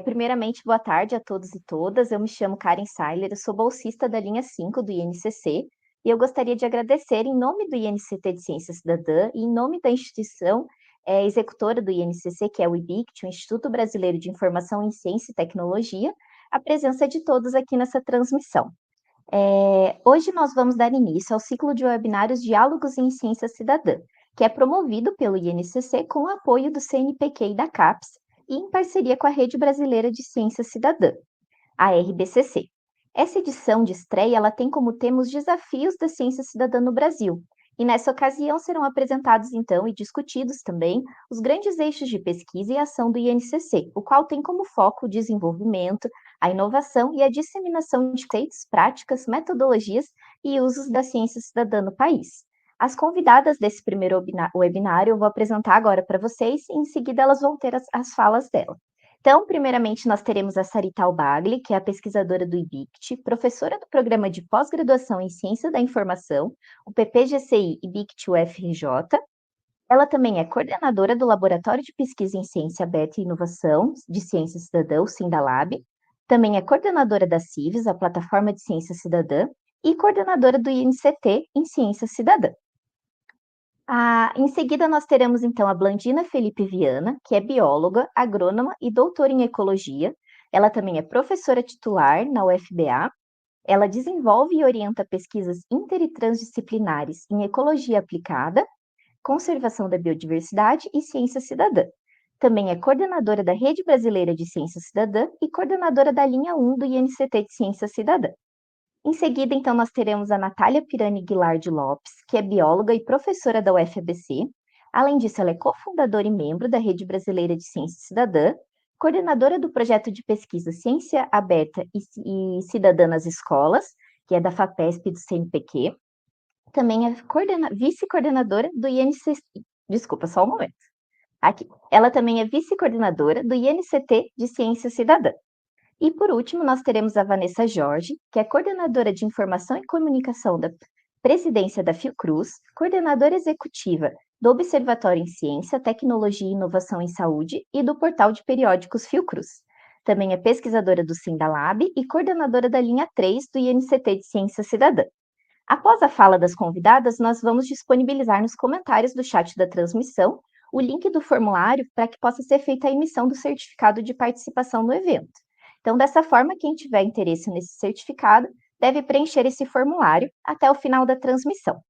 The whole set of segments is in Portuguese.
Primeiramente, boa tarde a todos e todas. Eu me chamo Karen Sailer, eu sou bolsista da linha 5 do INCC e eu gostaria de agradecer em nome do INCT de Ciência Cidadã e em nome da instituição executora do INCC, que é o IBICT, o Instituto Brasileiro de Informação em Ciência e Tecnologia, a presença de todos aqui nessa transmissão. Hoje nós vamos dar início ao ciclo de webinários Diálogos em Ciência Cidadã, que é promovido pelo INCC com o apoio do CNPq e da CAPES e em parceria com a Rede Brasileira de Ciência Cidadã, a RBCC. Essa edição de estreia ela tem como tema os desafios da ciência cidadã no Brasil. E nessa ocasião serão apresentados então e discutidos também os grandes eixos de pesquisa e ação do INCC, o qual tem como foco o desenvolvimento, a inovação e a disseminação de conceitos, práticas, metodologias e usos da ciência cidadã no país. As convidadas desse primeiro webinário eu vou apresentar agora para vocês e em seguida elas vão ter as falas dela. Então, primeiramente, nós teremos a Sarita Albagli, que é a pesquisadora do IBICT, professora do Programa de Pós-Graduação em Ciência da Informação, o PPGCI IBICT UFRJ. Ela também é coordenadora do Laboratório de Pesquisa em Ciência Aberta e Inovação de Ciência Cidadã, o Sindalab. Também é coordenadora da CIVES, a Plataforma de Ciência Cidadã, e coordenadora do INCT em Ciência Cidadã. Em seguida, nós teremos então a Blandina Felipe Viana, que é bióloga, agrônoma e doutora em ecologia. Ela também é professora titular na UFBA. Ela desenvolve e orienta pesquisas inter e transdisciplinares em ecologia aplicada, conservação da biodiversidade e ciência cidadã. Também é coordenadora da Rede Brasileira de Ciência Cidadã e coordenadora da linha 1 do INCT de Ciência Cidadã. Em seguida, então, nós teremos a Natália Pirani Guilard Lopes, que é bióloga e professora da UFABC. Além disso, ela é cofundadora e membro da Rede Brasileira de Ciência Cidadã, coordenadora do projeto de pesquisa Ciência Aberta e Cidadã nas Escolas, que é da FAPESP e do CNPq. Também é vice-coordenadora do INCC. Desculpa, só um momento. Aqui. Ela também é vice-coordenadora do INCT de Ciência Cidadã. E por último, nós teremos a Vanessa Jorge, que é coordenadora de Informação e Comunicação da Presidência da Fiocruz, coordenadora executiva do Observatório em Ciência, Tecnologia e Inovação em Saúde e do portal de periódicos Fiocruz. Também é pesquisadora do Sindalab e coordenadora da linha 3 do INCT de Ciência Cidadã. Após a fala das convidadas, nós vamos disponibilizar nos comentários do chat da transmissão o link do formulário para que possa ser feita a emissão do certificado de participação no evento. Então, dessa forma, quem tiver interesse nesse certificado deve preencher esse formulário até o final da transmissão.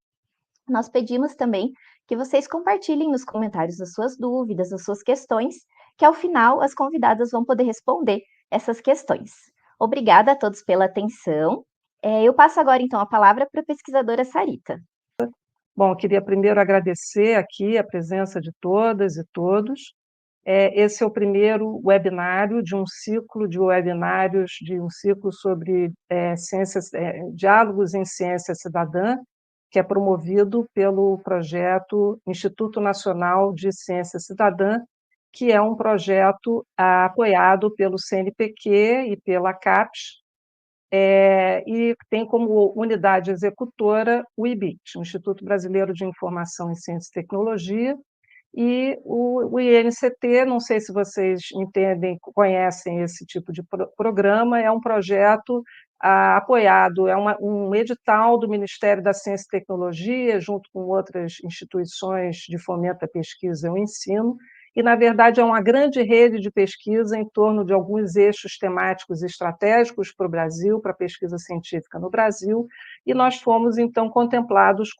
Nós pedimos também que vocês compartilhem nos comentários as suas dúvidas, as suas questões, que ao final as convidadas vão poder responder essas questões. Obrigada a todos pela atenção. Eu passo agora, então, a palavra para a pesquisadora Sarita. Bom, eu queria primeiro agradecer aqui a presença de todas e todos. Esse é o primeiro webinário de um ciclo de webinários, de um ciclo sobre diálogos em ciência cidadã, que é promovido pelo projeto Instituto Nacional de Ciência Cidadã, que é um projeto apoiado pelo CNPq e pela CAPES, e tem como unidade executora o IBICT, o Instituto Brasileiro de Informação em Ciência e Tecnologia, e o INCT, não sei se vocês entendem, conhecem esse tipo de programa, é um projeto apoiado, é um edital do Ministério da Ciência e Tecnologia, junto com outras instituições de fomento à pesquisa e ao ensino, e, na verdade, é uma grande rede de pesquisa em torno de alguns eixos temáticos estratégicos para o Brasil, para a pesquisa científica no Brasil, e nós fomos, então, contemplados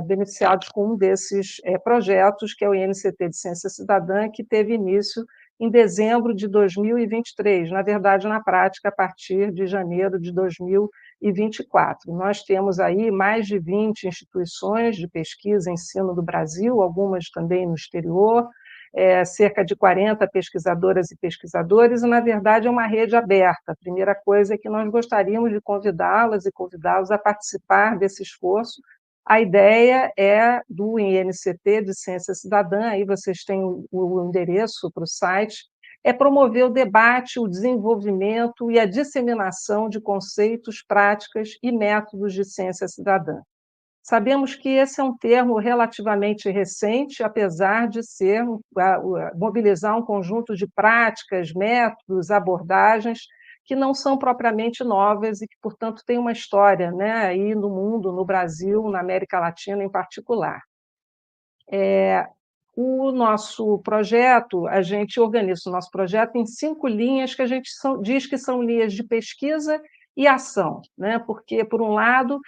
beneficiados com um desses projetos, que é o INCT de Ciência Cidadã, que teve início em dezembro de 2023, na verdade, na prática, a partir de janeiro de 2024. Nós temos aí mais de 20 instituições de pesquisa e ensino do Brasil, algumas também no exterior, cerca de 40 pesquisadoras e pesquisadores, e, na verdade, é uma rede aberta. A primeira coisa é que nós gostaríamos de convidá-las e convidá-los a participar desse esforço. A ideia é do INCT de Ciência Cidadã, aí vocês têm o endereço para o site, é promover o debate, o desenvolvimento e a disseminação de conceitos, práticas e métodos de ciência cidadã. Sabemos que esse é um termo relativamente recente, apesar de ser mobilizar um conjunto de práticas, métodos, abordagens que não são propriamente novas e que, portanto, têm uma história, né, aí no mundo, no Brasil, na América Latina em particular. O nosso projeto, a gente organiza o nosso projeto em 5 linhas que a gente diz que são linhas de pesquisa e ação, né? Porque, por um lado,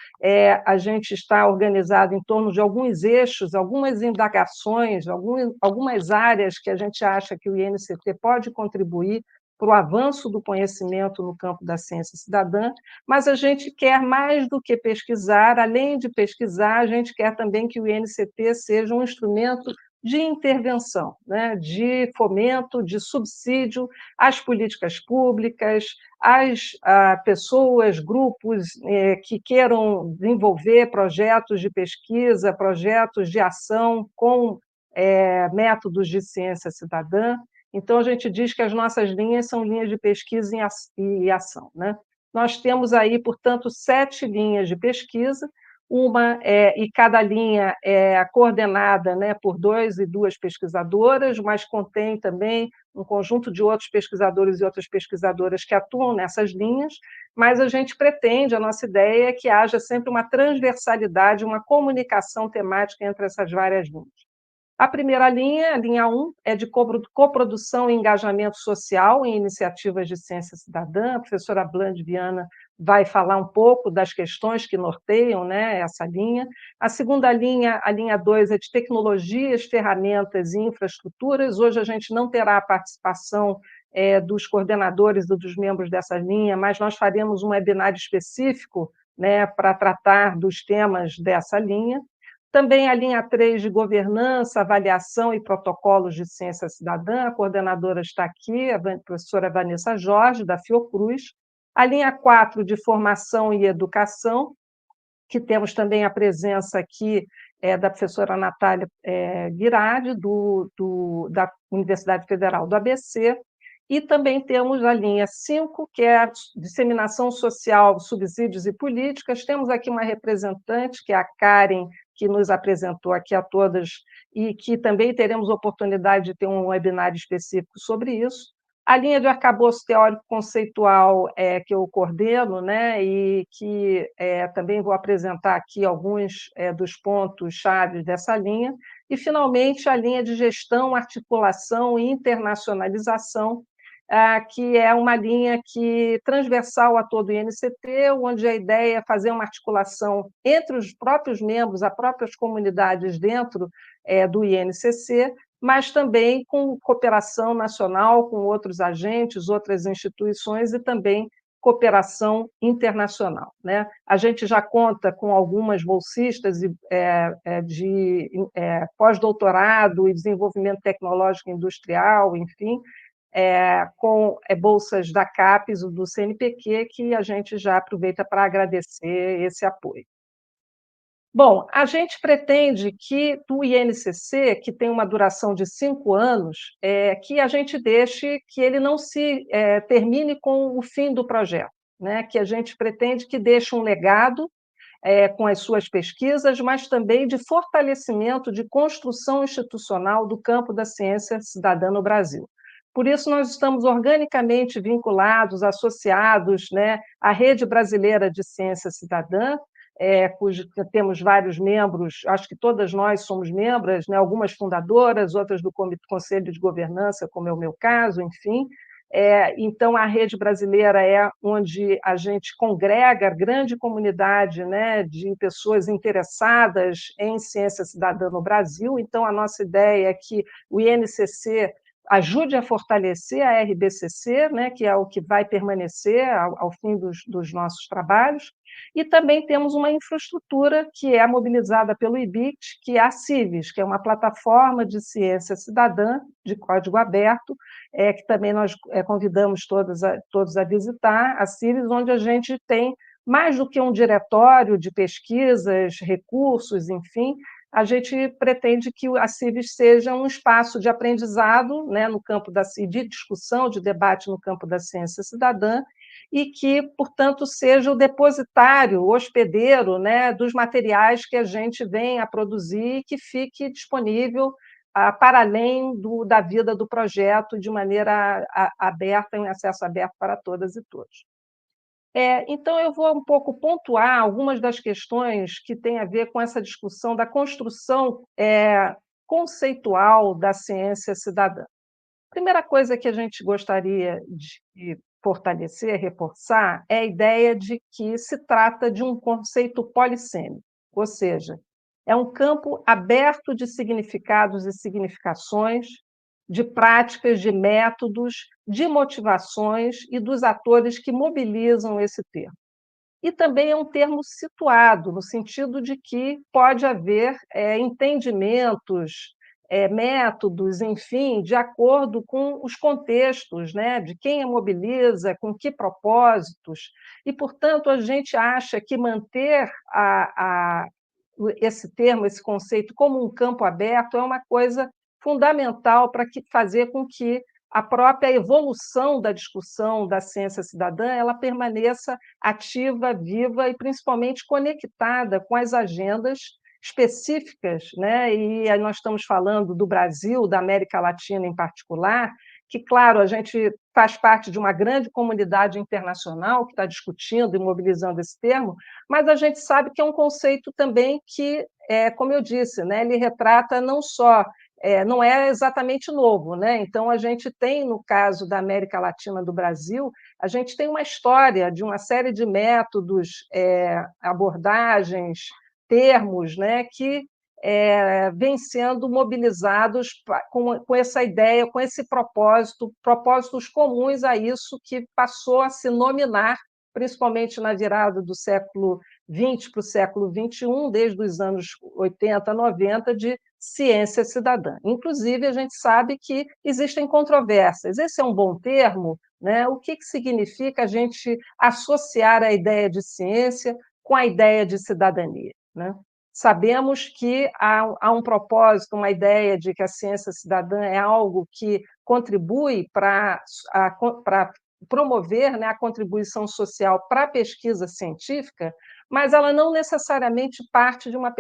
a gente está organizado em torno de alguns eixos, algumas indagações, algumas áreas que a gente acha que o INCT pode contribuir para o avanço do conhecimento no campo da ciência cidadã, mas a gente quer mais do que pesquisar, além de pesquisar, a gente quer também que o INCT seja um instrumento de intervenção, né, de fomento, de subsídio às políticas públicas, às pessoas, grupos que queiram desenvolver projetos de pesquisa, projetos de ação com métodos de ciência cidadã. Então, a gente diz que as nossas linhas são linhas de pesquisa e ação, né? Nós temos aí, portanto, 7 linhas de pesquisa, e cada linha é coordenada, né, por 2 e 2 pesquisadoras, mas contém também um conjunto de outros pesquisadores e outras pesquisadoras que atuam nessas linhas, mas a gente pretende, a nossa ideia é que haja sempre uma transversalidade, uma comunicação temática entre essas várias linhas. A primeira linha, a linha 1, é de coprodução e engajamento social em iniciativas de ciência cidadã. A professora Bland Viana vai falar um pouco das questões que norteiam, né, essa linha. A segunda linha, a linha 2, é de tecnologias, ferramentas e infraestruturas. Hoje a gente não terá a participação dos coordenadores e dos membros dessa linha, mas nós faremos um webinar específico, né, para tratar dos temas dessa linha. Também a linha 3 de governança, avaliação e protocolos de ciência cidadã, a coordenadora está aqui, a professora Vanessa Jorge, da Fiocruz. A linha 4 de formação e educação, que temos também a presença aqui da professora Natália Guirardi, da Universidade Federal do ABC, e também temos a linha 5, que é a disseminação social, subsídios e políticas. Temos aqui uma representante, que é a Karen, que nos apresentou aqui a todas, e que também teremos oportunidade de ter um webinar específico sobre isso. A linha de arcabouço teórico conceitual que eu coordeno, né, e que também vou apresentar aqui alguns dos pontos-chave dessa linha. E, finalmente, a linha de gestão, articulação e internacionalização, que é uma linha transversal a todo o INCT, onde a ideia é fazer uma articulação entre os próprios membros, as próprias comunidades dentro do INCC, mas também com cooperação nacional com outros agentes, outras instituições e também cooperação internacional, né? A gente já conta com algumas bolsistas de pós-doutorado e desenvolvimento tecnológico industrial, enfim, com bolsas da CAPES ou do CNPq, que a gente já aproveita para agradecer esse apoio. Bom, a gente pretende que do INCC, que tem uma duração de 5 anos, que a gente deixe que ele não se termine com o fim do projeto, né? Que a gente pretende que deixe um legado com as suas pesquisas, mas também de fortalecimento, de construção institucional do campo da ciência cidadã no Brasil. Por isso, nós estamos organicamente vinculados, associados, né, à Rede Brasileira de Ciência Cidadã, cujo temos vários membros, acho que todas nós somos membros, né, algumas fundadoras, outras do Conselho de Governança, como é o meu caso, enfim. Então, a Rede Brasileira é onde a gente congrega a grande comunidade, né, de pessoas interessadas em ciência cidadã no Brasil. Então, a nossa ideia é que o INCC ajude a fortalecer a RBCC, né, que é o que vai permanecer ao fim dos nossos trabalhos, e também temos uma infraestrutura que é mobilizada pelo IBIT, que é a CIVES, que é uma plataforma de ciência cidadã, de código aberto, que também nós convidamos todos a visitar, a CIVES, onde a gente tem mais do que um diretório de pesquisas, recursos, enfim, a gente pretende que a CIVES seja um espaço de aprendizado, né, no campo de discussão, de debate no campo da ciência cidadã, e que, portanto, seja o depositário, o hospedeiro, né, dos materiais que a gente vem a produzir e que fique disponível para além da vida do projeto, de maneira aberta, em acesso aberto para todas e todos. Então, eu vou um pouco pontuar algumas das questões que têm a ver com essa discussão da construção conceitual da ciência cidadã. Primeira coisa que a gente gostaria de fortalecer, reforçar, é a ideia de que se trata de um conceito polissêmico, ou seja, é um campo aberto de significados e significações, de práticas, de métodos, de motivações e dos atores que mobilizam esse termo. E também é um termo situado, no sentido de que pode haver entendimentos, métodos, enfim, de acordo com os contextos, né, de quem a mobiliza, com que propósitos. E, portanto, a gente acha que manter esse termo, esse conceito, como um campo aberto é uma coisa fundamental para fazer com que a própria evolução da discussão da ciência cidadã ela permaneça ativa, viva e principalmente conectada com as agendas específicas, né? E aí nós estamos falando do Brasil, da América Latina em particular, que, claro, a gente faz parte de uma grande comunidade internacional que está discutindo e mobilizando esse termo, mas a gente sabe que é um conceito também que, como eu disse, né, ele retrata não só não é exatamente novo, né? Então a gente tem, no caso da América Latina do Brasil, a gente tem uma história de uma série de métodos, abordagens, termos, né, que vêm sendo mobilizados com essa ideia, com esse propósito, propósitos comuns a isso que passou a se nominar, principalmente na virada do século XX para o século XXI, desde os anos 80, 90, de ciência cidadã. Inclusive, a gente sabe que existem controvérsias. Esse é um bom termo? Né? O que significa a gente associar a ideia de ciência com a ideia de cidadania? Né? Sabemos que há um propósito, uma ideia de que a ciência cidadã é algo que contribui para promover, né, a contribuição social para a pesquisa científica, mas ela não necessariamente parte de uma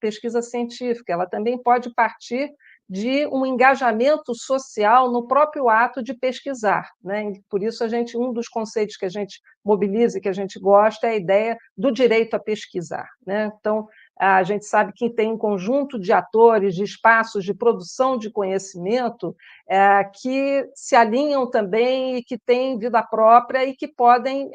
pesquisa científica, ela também pode partir de um engajamento social no próprio ato de pesquisar, né? Por isso um dos conceitos que a gente mobiliza e que a gente gosta é a ideia do direito a pesquisar, né? Então, a gente sabe que tem um conjunto de atores, de espaços de produção de conhecimento que se alinham também e que têm vida própria e que podem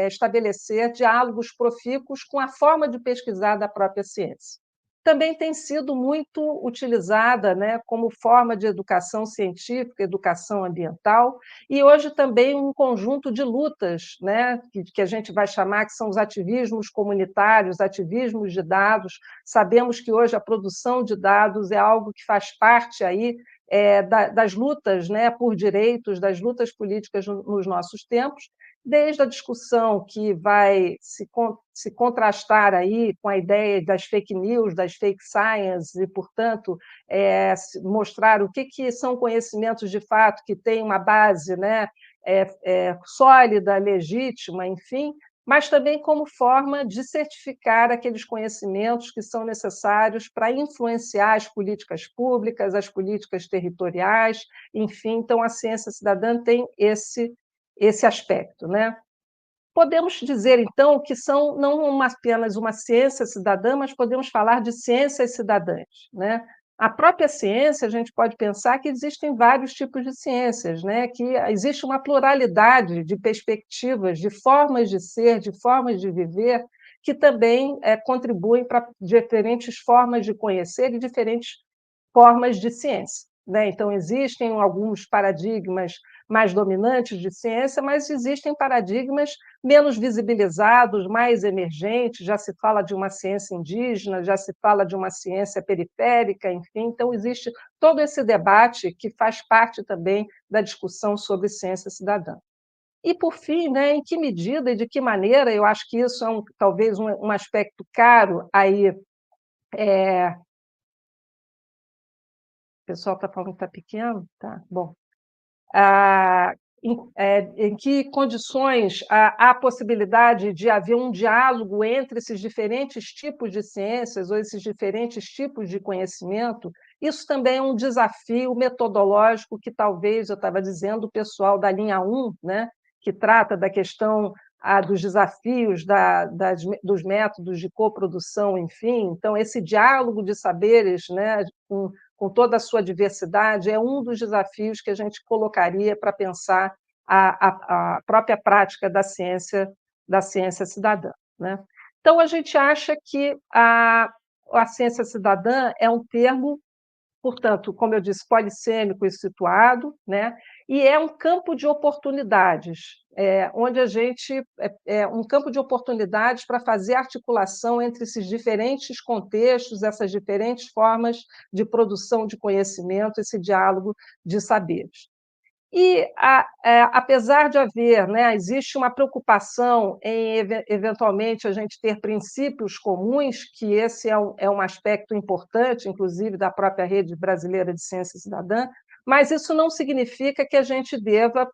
estabelecer diálogos profícuos com a forma de pesquisar da própria ciência. Também tem sido muito utilizada, né, como forma de educação científica, educação ambiental, e hoje também um conjunto de lutas, né, que a gente vai chamar que são os ativismos comunitários, ativismos de dados. Sabemos que hoje a produção de dados é algo que faz parte aí das lutas, né, por direitos, das lutas políticas nos nossos tempos, desde a discussão que vai se contrastar aí com a ideia das fake news, das fake science, e, portanto, mostrar o que são conhecimentos de fato que têm uma base, né, sólida, legítima, enfim, mas também como forma de certificar aqueles conhecimentos que são necessários para influenciar as políticas públicas, as políticas territoriais, enfim. Então, a ciência cidadã tem esse aspecto, né? Podemos dizer, então, que são não apenas uma ciência cidadã, mas podemos falar de ciências cidadãs, né? A própria ciência, a gente pode pensar que existem vários tipos de ciências, né? Que existe uma pluralidade de perspectivas, de formas de ser, de formas de viver, que também contribuem para diferentes formas de conhecer e diferentes formas de ciência, né? Então, existem alguns paradigmas mais dominantes de ciência, mas existem paradigmas menos visibilizados, mais emergentes. Já se fala de uma ciência indígena, já se fala de uma ciência periférica, enfim. Então, existe todo esse debate que faz parte também da discussão sobre ciência cidadã. E, por fim, né, em que medida e de que maneira, eu acho que isso é talvez um aspecto caro aí. O pessoal está falando que está pequeno? Tá, bom. em que condições há a possibilidade de haver um diálogo entre esses diferentes tipos de ciências ou esses diferentes tipos de conhecimento. Isso também é um desafio metodológico que talvez, eu estava dizendo, o pessoal da linha 1, né, que trata da questão dos desafios dos métodos de coprodução, enfim. Então, esse diálogo de saberes, né, com toda a sua diversidade, é um dos desafios que a gente colocaria para pensar a própria prática da ciência cidadã, né? Então, a gente acha que a ciência cidadã é um termo, portanto, como eu disse, polissêmico e situado, né? E é um campo de oportunidades, onde a gente é um campo de oportunidades para fazer articulação entre esses diferentes contextos, essas diferentes formas de produção de conhecimento, esse diálogo de saberes. E, apesar de haver, né, existe uma preocupação em, eventualmente, a gente ter princípios comuns, que esse é um aspecto importante, inclusive, da própria Rede Brasileira de Ciência Cidadã, mas isso não significa que a gente deva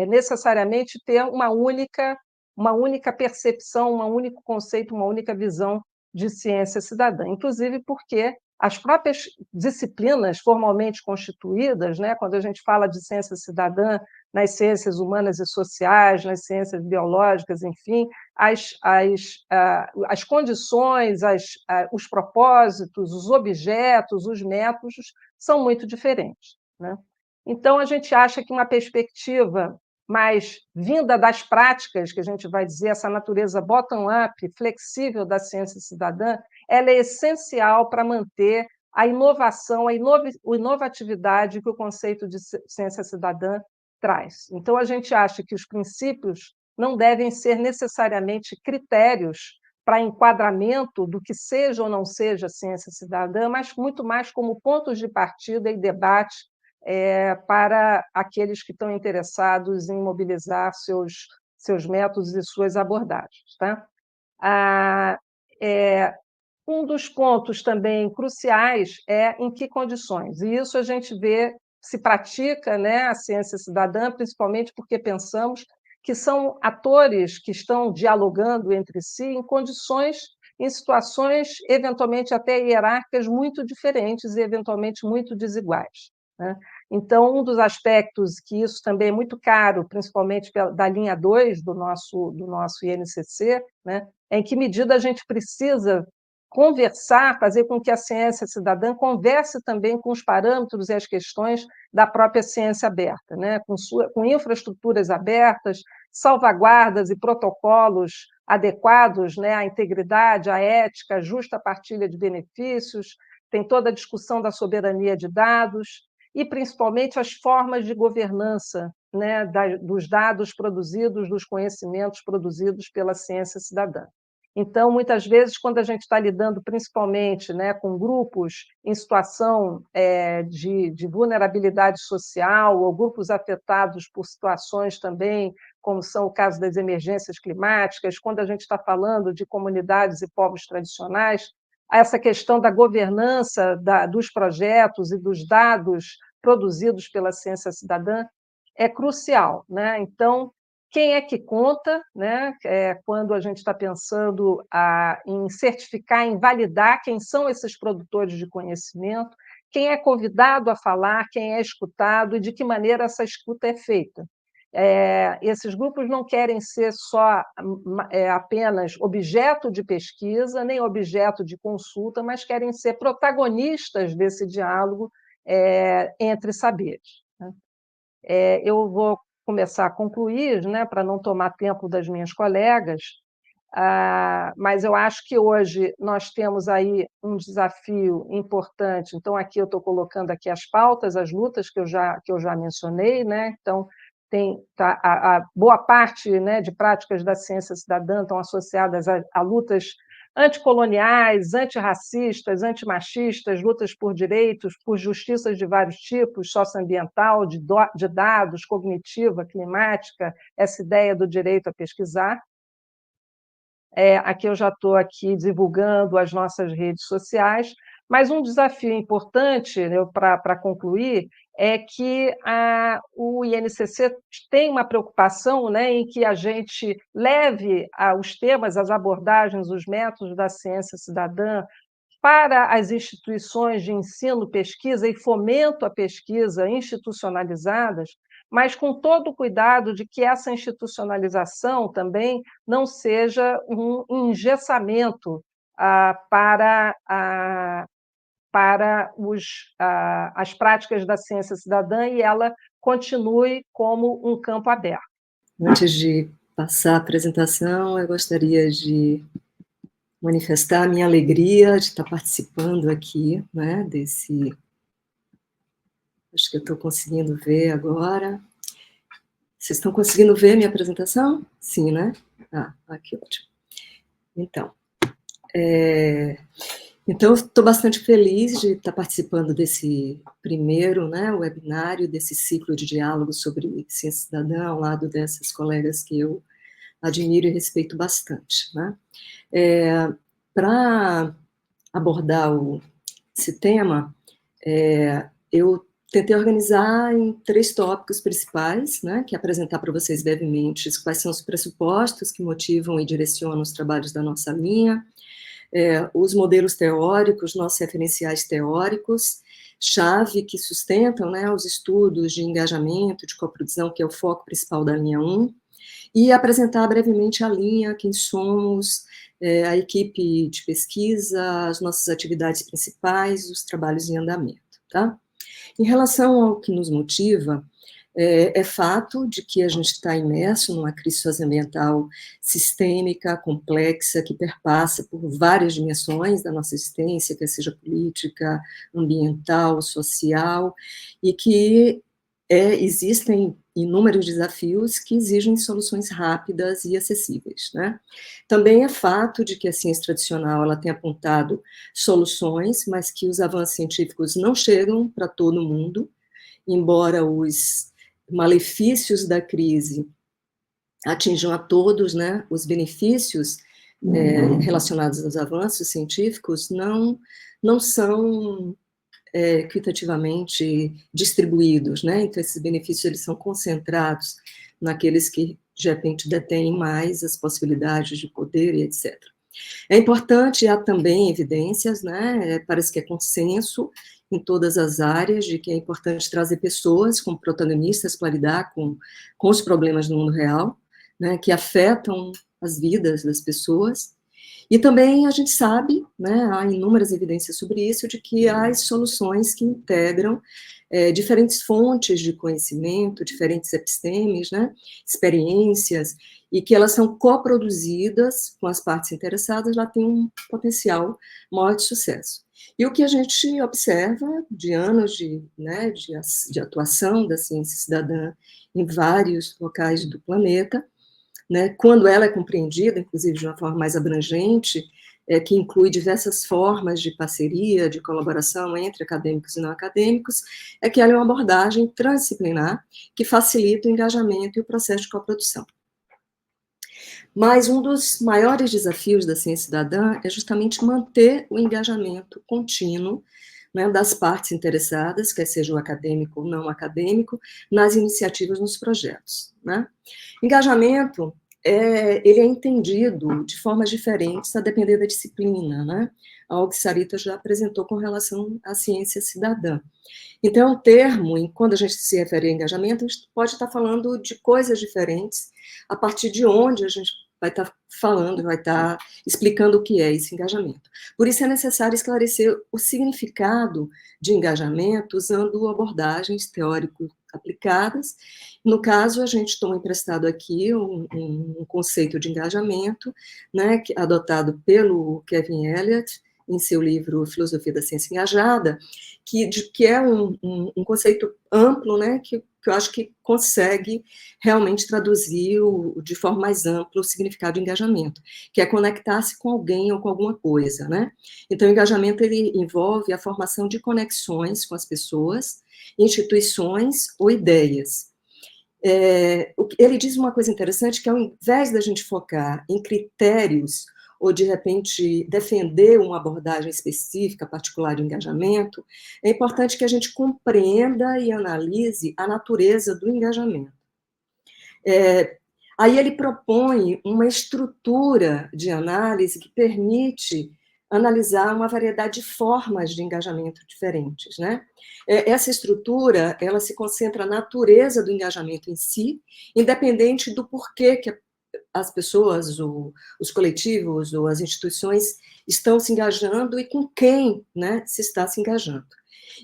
necessariamente ter uma única percepção, um único conceito, uma única visão de ciência cidadã, inclusive porque as próprias disciplinas formalmente constituídas, né, quando a gente fala de ciência cidadã, nas ciências humanas e sociais, nas ciências biológicas, enfim, as condições, os propósitos, os objetos, os métodos são muito diferentes, né? Então, a gente acha que uma perspectiva mais vinda das práticas, que a gente vai dizer, essa natureza bottom-up, flexível da ciência cidadã, ela é essencial para manter a inovação, a inovatividade que o conceito de ciência cidadã traz. Então, a gente acha que os princípios não devem ser necessariamente critérios para enquadramento do que seja ou não seja ciência cidadã, mas muito mais como pontos de partida e debate para aqueles que estão interessados em mobilizar seus métodos e suas abordagens. Tá? Um dos pontos também cruciais é em que condições, e isso a gente vê, se pratica, né, a ciência cidadã, principalmente porque pensamos que são atores que estão dialogando entre si em condições, em situações, eventualmente até hierárquicas muito diferentes e eventualmente muito desiguais, né? Então, um dos aspectos que isso também é muito caro, principalmente da linha 2 do nosso INCC, né, é em que medida a gente precisa conversar, fazer com que a ciência cidadã converse também com os parâmetros e as questões da própria ciência aberta, né? Com infraestruturas abertas, salvaguardas e protocolos adequados, né, à integridade, à ética, à justa partilha de benefícios, tem toda a discussão da soberania de dados e, principalmente, as formas de governança, né, dos dados produzidos, dos conhecimentos produzidos pela ciência cidadã. Então, muitas vezes, quando a gente está lidando principalmente, né, com grupos em situação de vulnerabilidade social ou grupos afetados por situações também, como são o caso das emergências climáticas, quando a gente está falando de comunidades e povos tradicionais, essa questão da governança dos projetos e dos dados produzidos pela ciência cidadã é crucial, né? Então, quem é que conta, né? Quando a gente está pensando em certificar, em validar quem são esses produtores de conhecimento, quem é convidado a falar, quem é escutado e de que maneira essa escuta é feita. Esses grupos não querem ser só apenas objeto de pesquisa, nem objeto de consulta, mas querem ser protagonistas desse diálogo entre saberes, né? Eu vou começar a concluir, né, para não tomar tempo das minhas colegas, mas eu acho que hoje nós temos aí um desafio importante. Então, aqui eu estou colocando aqui as pautas, as lutas que eu já mencionei, né? Então, a boa parte, né, de práticas da ciência cidadã estão associadas a lutas anticoloniais, antirracistas, antimachistas, lutas por direitos, por justiças de vários tipos, socioambiental, de dados, cognitiva, climática, essa ideia do direito a pesquisar. Aqui eu já estou aqui divulgando as nossas redes sociais, Mas um desafio importante, para concluir, é que o INCC tem uma preocupação, né, em que a gente leve os temas, as abordagens, os métodos da ciência cidadã para as instituições de ensino, pesquisa e fomento à pesquisa institucionalizadas, mas com todo o cuidado de que essa institucionalização também não seja um engessamento para as práticas da ciência cidadã e ela continue como um campo aberto. Antes de passar a apresentação, eu gostaria de manifestar a minha alegria de estar participando aqui, né, desse... Acho que eu estou conseguindo ver agora. Vocês estão conseguindo ver minha apresentação? Sim, né? Aqui, ótimo. Então, estou bastante feliz de estar participando desse primeiro, né, webinário, desse ciclo de diálogo sobre ciência cidadã, ao lado dessas colegas que eu admiro e respeito bastante, né? Para abordar esse tema, eu tentei organizar em 3 tópicos principais, né, que é apresentar para vocês brevemente quais são os pressupostos que motivam e direcionam os trabalhos da nossa linha, os modelos teóricos, nossos referenciais teóricos, chave que sustentam, né, os estudos de engajamento, de coprodução, que é o foco principal da linha 1, e apresentar brevemente a linha, quem somos, a equipe de pesquisa, as nossas atividades principais, os trabalhos em andamento, tá? Em relação ao que nos motiva, é fato de que a gente está imerso numa crise socioambiental sistêmica, complexa, que perpassa por várias dimensões da nossa existência, quer seja política, ambiental, social, e que existem inúmeros desafios que exigem soluções rápidas e acessíveis, né? Também é fato de que a ciência tradicional ela tem apontado soluções, mas que os avanços científicos não chegam para todo mundo, embora os malefícios da crise atinjam a todos, né? Os benefícios relacionados aos avanços científicos não são equitativamente distribuídos, né? Então, esses benefícios eles são concentrados naqueles que, de repente, detêm mais as possibilidades de poder e etc. É importante, há também evidências, né? Parece que é consenso em todas as áreas, de que é importante trazer pessoas como protagonistas para lidar com os problemas do mundo real, né? Que afetam as vidas das pessoas. E também a gente sabe, né, há inúmeras evidências sobre isso, de que há soluções que integram diferentes fontes de conhecimento, diferentes epistemes, né, experiências, e que elas são coproduzidas com as partes interessadas, lá tem um potencial maior de sucesso. E o que a gente observa de anos de atuação da ciência cidadã em vários locais do planeta, né, quando ela é compreendida, inclusive de uma forma mais abrangente, que inclui diversas formas de parceria, de colaboração entre acadêmicos e não acadêmicos, é que ela é uma abordagem transdisciplinar que facilita o engajamento e o processo de coprodução. Mas um dos maiores desafios da ciência cidadã é justamente manter o engajamento contínuo, né, das partes interessadas, quer seja o acadêmico ou não acadêmico, nas iniciativas, nos projetos, né? Engajamento, ele é entendido de formas diferentes a depender da disciplina, né? Algo que Sarita já apresentou com relação à ciência cidadã. Então, o termo, quando a gente se refere a engajamento, a gente pode estar falando de coisas diferentes a partir de onde a gente vai estar falando, vai estar explicando o que é esse engajamento. Por isso é necessário esclarecer o significado de engajamento usando abordagens teórico-aplicadas. No caso, a gente toma emprestado aqui um conceito de engajamento, né, adotado pelo Kevin Elliott, em seu livro Filosofia da Ciência Engajada, que é um conceito amplo, né, que eu acho que consegue realmente traduzir de forma mais ampla o significado de engajamento, que é conectar-se com alguém ou com alguma coisa, né? Então, o engajamento, ele envolve a formação de conexões com as pessoas, instituições ou ideias. Ele diz uma coisa interessante, que ao invés da gente focar em critérios ou, de repente, defender uma abordagem específica, particular de engajamento, é importante que a gente compreenda e analise a natureza do engajamento. Aí ele propõe uma estrutura de análise que permite analisar uma variedade de formas de engajamento diferentes, né? Essa estrutura, ela se concentra na natureza do engajamento em si, independente do porquê que as pessoas, os coletivos ou as instituições estão se engajando e com quem, né, se está se engajando.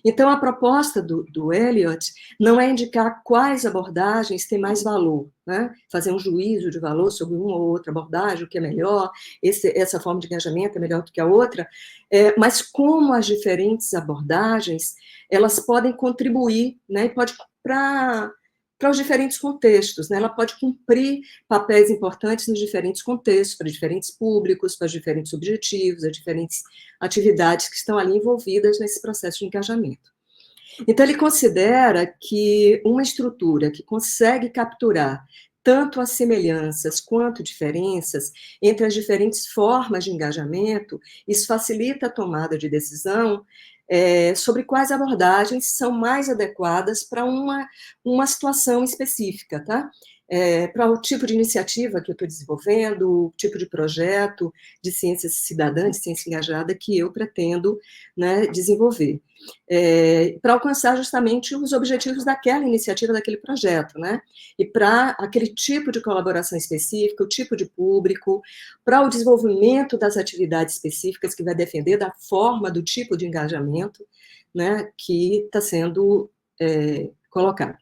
Então, a proposta do Eliot não é indicar quais abordagens têm mais valor, né? Fazer um juízo de valor sobre uma ou outra abordagem, o que é melhor, essa forma de engajamento é melhor do que a outra, mas como as diferentes abordagens, elas podem contribuir, né? E pode para os diferentes contextos, né? Ela pode cumprir papéis importantes nos diferentes contextos, para diferentes públicos, para diferentes objetivos, as diferentes atividades que estão ali envolvidas nesse processo de engajamento. Então, ele considera que uma estrutura que consegue capturar tanto as semelhanças quanto diferenças entre as diferentes formas de engajamento, isso facilita a tomada de decisão sobre quais abordagens são mais adequadas para uma situação específica, tá? Para o tipo de iniciativa que eu estou desenvolvendo, o tipo de projeto de ciência cidadã, de ciência engajada que eu pretendo, né, desenvolver. Para alcançar justamente os objetivos daquela iniciativa, daquele projeto, né? E para aquele tipo de colaboração específica, o tipo de público, para o desenvolvimento das atividades específicas que vai depender da forma, do tipo de engajamento, né, que está sendo colocado.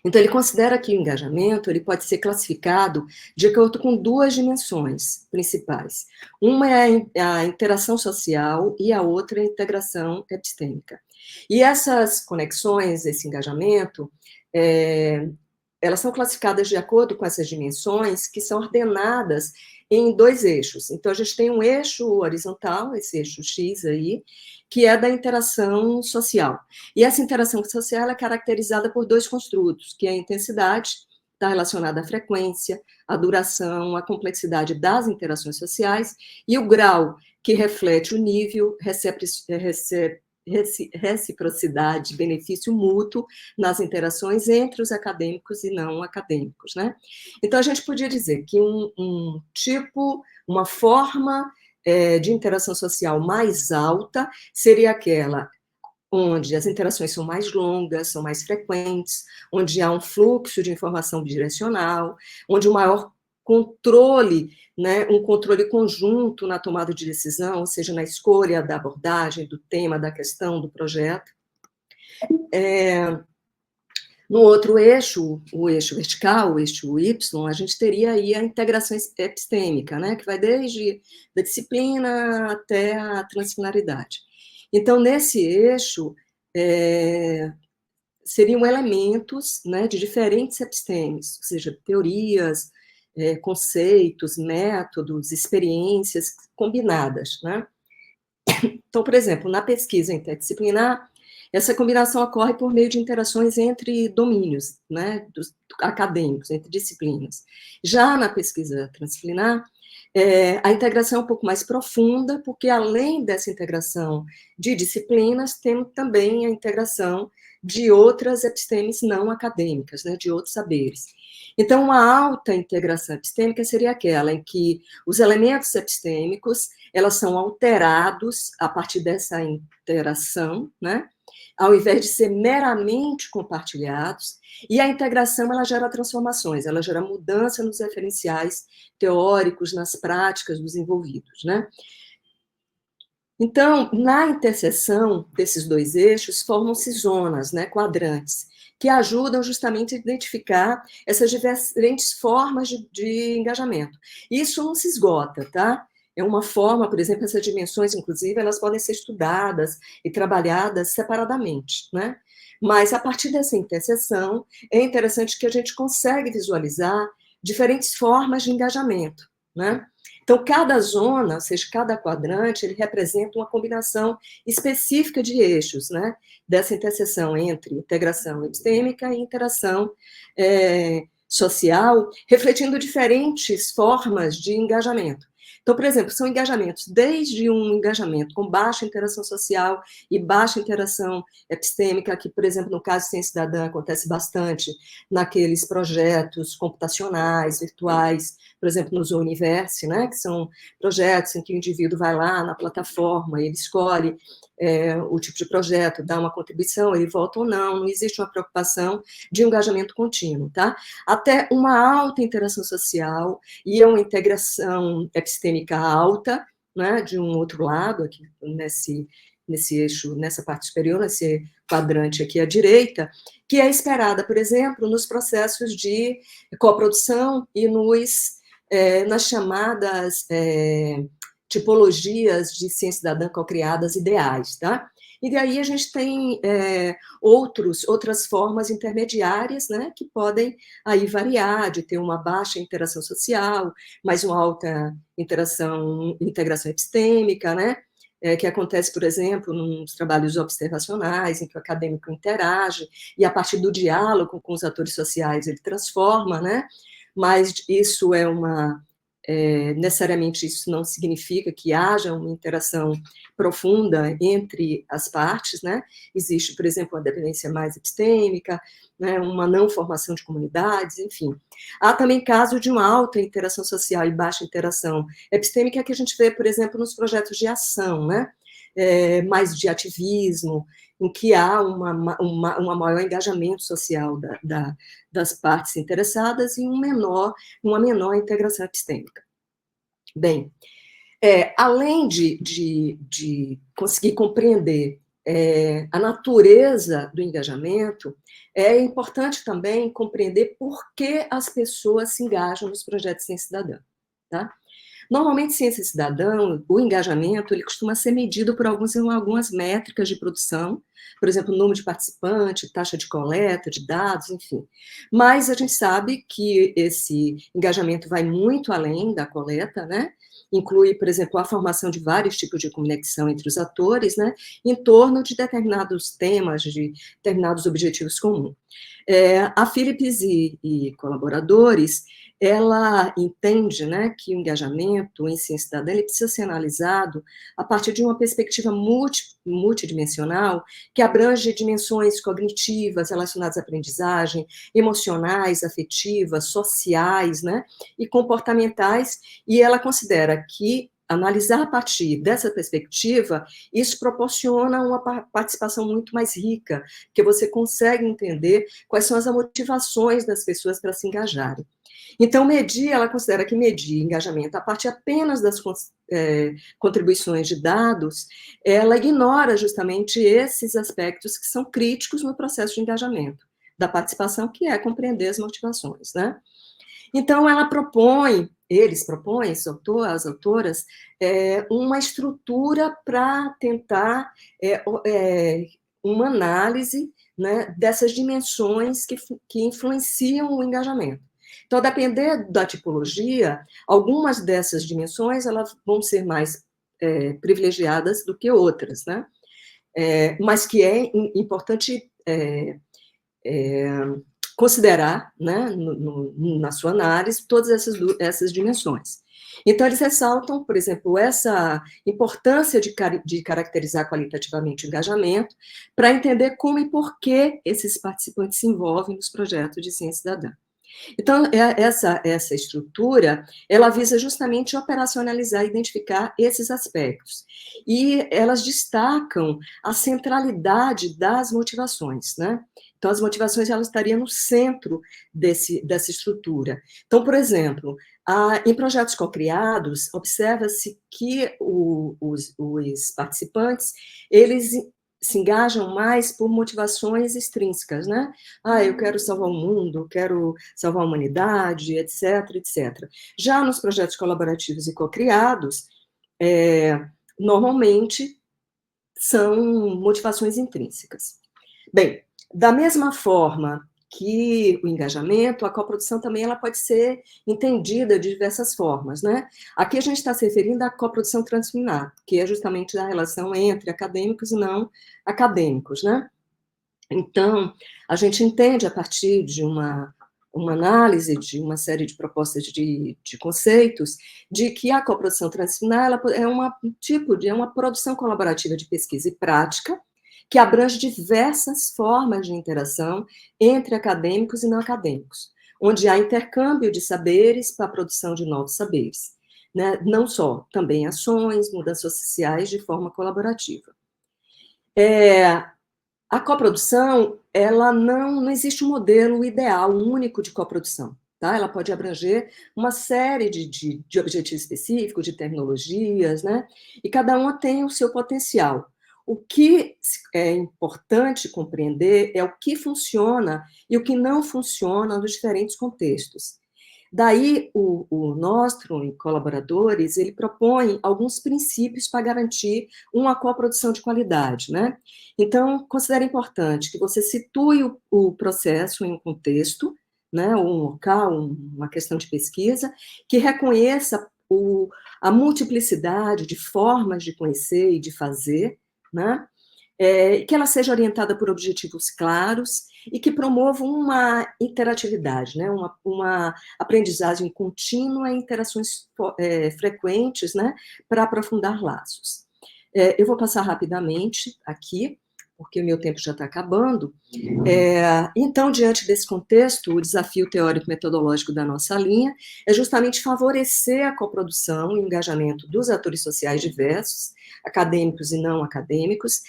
Então, ele considera que o engajamento ele pode ser classificado de acordo com duas dimensões principais. Uma é a interação social e a outra é a integração epistêmica. E essas conexões, esse engajamento, elas são classificadas de acordo com essas dimensões que são ordenadas em dois eixos. Então, a gente tem um eixo horizontal, esse eixo X aí, que é da interação social. E essa interação social é caracterizada por dois construtos, que é a intensidade, está relacionada à frequência, à duração, à complexidade das interações sociais, e o grau, que reflete o nível, reciprocidade, benefício mútuo nas interações entre os acadêmicos e não acadêmicos, né? Então, a gente podia dizer que uma forma de interação social mais alta seria aquela onde as interações são mais longas, são mais frequentes, onde há um fluxo de informação bidirecional, onde o maior controle, né, um controle conjunto na tomada de decisão, ou seja, na escolha da abordagem, do tema, da questão, do projeto. No outro eixo, o eixo vertical, o eixo Y, a gente teria aí a integração epistêmica, né, que vai desde a disciplina até a transdisciplinaridade. Então, nesse eixo, seriam elementos, né, de diferentes epistemes, ou seja, teorias, conceitos, métodos, experiências combinadas, né? Então, por exemplo, na pesquisa interdisciplinar, essa combinação ocorre por meio de interações entre domínios, né, acadêmicos, entre disciplinas. Já na pesquisa transdisciplinar, a integração é um pouco mais profunda, porque além dessa integração de disciplinas, temos também a integração de outras epistemes não acadêmicas, né, de outros saberes. Então, uma alta integração epistêmica seria aquela em que os elementos epistêmicos, elas são alterados a partir dessa interação, né, ao invés de ser meramente compartilhados, e a integração, ela gera transformações, ela gera mudança nos referenciais teóricos, nas práticas dos envolvidos, né? Então, na interseção desses dois eixos, formam-se zonas, né, quadrantes, que ajudam justamente a identificar essas diferentes formas de engajamento. Isso não se esgota, tá? É uma forma, por exemplo, essas dimensões, inclusive, elas podem ser estudadas e trabalhadas separadamente, né? Mas, a partir dessa interseção, é interessante que a gente consegue visualizar diferentes formas de engajamento, né? Então, cada zona, ou seja, cada quadrante, ele representa uma combinação específica de eixos, né? Dessa interseção entre integração epistêmica e interação social, refletindo diferentes formas de engajamento. Então, por exemplo, são engajamentos, desde um engajamento com baixa interação social e baixa interação epistêmica, que, por exemplo, no caso de Ciência Cidadã, acontece bastante naqueles projetos computacionais, virtuais, por exemplo, no Zooniverse, né, que são projetos em que o indivíduo vai lá na plataforma, ele escolhe o tipo de projeto, dá uma contribuição, ele volta ou não existe uma preocupação de engajamento contínuo, tá? Até uma alta interação social e uma integração epistêmica alta, né, de um outro lado, aqui nesse eixo, nessa parte superior, nesse quadrante aqui à direita, que é esperada, por exemplo, nos processos de coprodução e nas chamadas tipologias de ciência cidadã co-criadas ideais, tá? E daí a gente tem outras formas intermediárias, né, que podem aí variar, de ter uma baixa interação social, mas uma alta integração epistêmica, né, que acontece, por exemplo, nos trabalhos observacionais, em que o acadêmico interage, e a partir do diálogo com os atores sociais ele transforma, né, mas isso necessariamente isso não significa que haja uma interação profunda entre as partes, né? Existe, por exemplo, uma dependência mais epistêmica, né? Uma não formação de comunidades, enfim. Há também caso de uma alta interação social e baixa interação epistêmica que a gente vê, por exemplo, nos projetos de ação, né? Mais de ativismo, em que há um maior engajamento social das partes interessadas e uma menor integração epistêmica. Bem, além de conseguir compreender a natureza do engajamento, é importante também compreender por que as pessoas se engajam nos projetos de ciência cidadã, tá? Normalmente, ciência cidadã, o engajamento, ele costuma ser medido por algumas métricas de produção, por exemplo, número de participantes, taxa de coleta de dados, enfim. Mas a gente sabe que esse engajamento vai muito além da coleta, né? Inclui, por exemplo, a formação de vários tipos de conexão entre os atores, né? Em torno de determinados temas, de determinados objetivos comuns. A Philips e colaboradores, ela entende, né, que o engajamento em ciência cidadã ele precisa ser analisado a partir de uma perspectiva multidimensional que abrange dimensões cognitivas relacionadas à aprendizagem, emocionais, afetivas, sociais, né, e comportamentais, e ela considera que analisar a partir dessa perspectiva, isso proporciona uma participação muito mais rica, porque você consegue entender quais são as motivações das pessoas para se engajarem. Então, ela considera que medir engajamento a partir apenas das contribuições de dados, ela ignora justamente esses aspectos que são críticos no processo de engajamento da participação, que é compreender as motivações, né? Então, eles propõem, as autoras, uma estrutura para tentar uma análise, né, dessas dimensões que influenciam o engajamento. Então, a depender da tipologia, algumas dessas dimensões elas vão ser mais privilegiadas do que outras, né? Mas que é importante considerar, né, na sua análise, todas essas dimensões. Então, eles ressaltam, por exemplo, essa importância de caracterizar qualitativamente o engajamento para entender como e por que esses participantes se envolvem nos projetos de ciência cidadã. Então, essa estrutura, ela visa justamente operacionalizar e identificar esses aspectos. E elas destacam a centralidade das motivações, né? Então, as motivações, elas estariam no centro dessa estrutura. Então, por exemplo, em projetos co-criados, observa-se que os participantes, eles se engajam mais por motivações extrínsecas, né? Eu quero salvar o mundo, quero salvar a humanidade, etc, etc. Já nos projetos colaborativos e co-criados, normalmente são motivações intrínsecas. Bem, da mesma forma que o engajamento, a coprodução também ela pode ser entendida de diversas formas, né? Aqui a gente está se referindo à coprodução transdisciplinar, que é justamente a relação entre acadêmicos e não acadêmicos, né? Então, a gente entende a partir de uma uma análise de uma série de propostas de conceitos, de que a coprodução transdisciplinar é uma produção colaborativa de pesquisa e prática, que abrange diversas formas de interação entre acadêmicos e não acadêmicos, onde há intercâmbio de saberes para a produção de novos saberes, né? Não só, também ações, mudanças sociais de forma colaborativa. A coprodução, ela não existe um modelo ideal, único de coprodução, tá? Ela pode abranger uma série de objetivos específicos, de terminologias, né? E cada uma tem o seu potencial. O que é importante compreender é o que funciona e o que não funciona nos diferentes contextos. Daí, o Nostrum e colaboradores, ele propõe alguns princípios para garantir uma coprodução de qualidade, né? Então, considero importante que você situe o processo em um contexto, né, um local, uma questão de pesquisa, que reconheça a multiplicidade de formas de conhecer e de fazer, né? Que ela seja orientada por objetivos claros e que promova uma interatividade, né? Uma aprendizagem contínua e interações frequentes, né? Para aprofundar laços. Eu vou passar rapidamente aqui, porque o meu tempo já está acabando. Então, diante desse contexto, o desafio teórico-metodológico da nossa linha é justamente favorecer a coprodução e o engajamento dos atores sociais diversos, acadêmicos e não acadêmicos,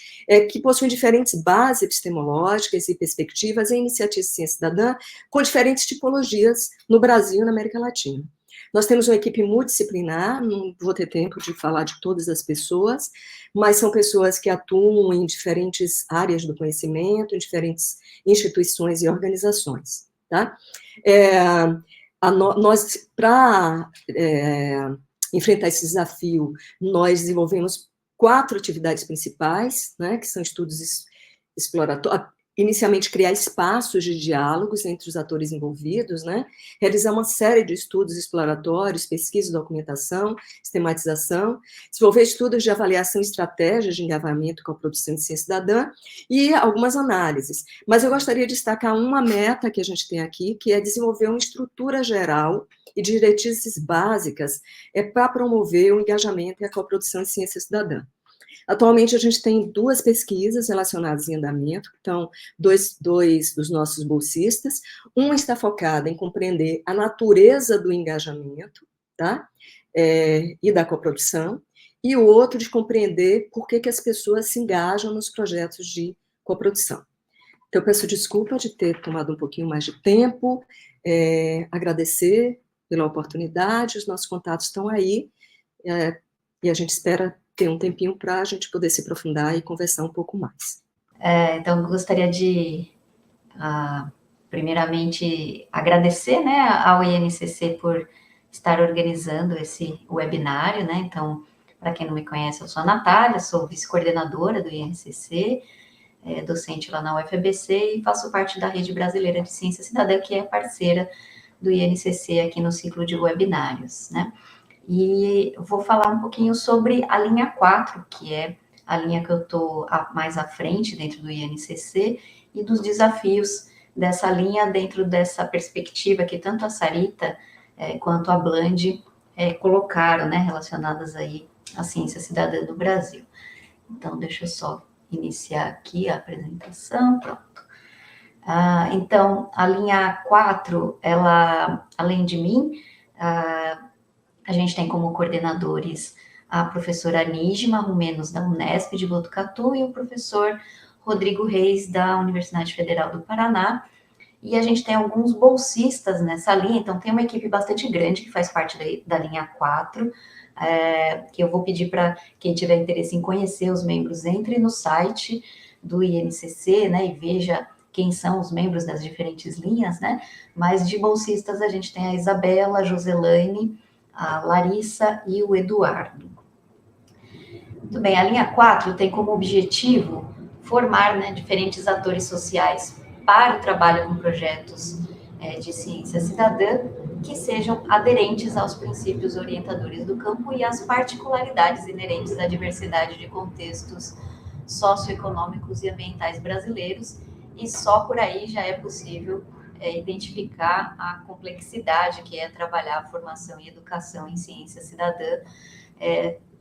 que possuem diferentes bases epistemológicas e perspectivas em iniciativas de ciência cidadã, com diferentes tipologias no Brasil e na América Latina. Nós temos uma equipe multidisciplinar, não vou ter tempo de falar de todas as pessoas, mas são pessoas que atuam em diferentes áreas do conhecimento, em diferentes instituições e organizações, tá? Nós, para enfrentar esse desafio, nós desenvolvemos 4 atividades principais, né, que são estudos exploratórios, inicialmente criar espaços de diálogos entre os atores envolvidos, né, realizar uma série de estudos exploratórios, pesquisa e documentação, sistematização, desenvolver estudos de avaliação e estratégias de engajamento com a produção de ciência cidadã e algumas análises. Mas eu gostaria de destacar uma meta que a gente tem aqui, que é desenvolver uma estrutura geral e diretrizes básicas para promover o engajamento e a coprodução de ciência cidadã. Atualmente, a gente tem 2 pesquisas relacionadas em andamento, então, dois dos nossos bolsistas. Um está focado em compreender a natureza do engajamento, tá? E da coprodução, e o outro de compreender por que as pessoas se engajam nos projetos de coprodução. Então, eu peço desculpa de ter tomado um pouquinho mais de tempo, agradecer pela oportunidade, os nossos contatos estão aí, e a gente espera ter um tempinho para a gente poder se aprofundar e conversar um pouco mais. Então, gostaria de, primeiramente, agradecer, né, ao INCC por estar organizando esse webinário, né? Então, para quem não me conhece, eu sou a Natália, sou vice-coordenadora do INCC, docente lá na UFABC e faço parte da Rede Brasileira de Ciência Cidadã, que é parceira do INCC aqui no ciclo de webinários, né? E vou falar um pouquinho sobre a linha 4, que é a linha que eu estou mais à frente dentro do INCC, e dos desafios dessa linha dentro dessa perspectiva que tanto a Sarita quanto a Bland colocaram, né, relacionadas aí à ciência cidadã do Brasil. Então, deixa eu só iniciar aqui a apresentação, pronto. Então, a linha 4, ela, além de mim, a gente tem como coordenadores a professora Nígima Rumenos, da Unesp de Botucatu, e o professor Rodrigo Reis, da Universidade Federal do Paraná. E a gente tem alguns bolsistas nessa linha, então tem uma equipe bastante grande que faz parte da linha 4, que eu vou pedir para quem tiver interesse em conhecer os membros, entre no site do INCC, né, e veja quem são os membros das diferentes linhas, né, mas de bolsistas a gente tem a Isabela, a Joselaine, a Larissa e o Eduardo. Muito bem, a linha 4 tem como objetivo formar, né, diferentes atores sociais para o trabalho com projetos de ciência cidadã que sejam aderentes aos princípios orientadores do campo e às particularidades inerentes à diversidade de contextos socioeconômicos e ambientais brasileiros, e só por aí já é possível identificar a complexidade que é trabalhar a formação e educação em ciência cidadã,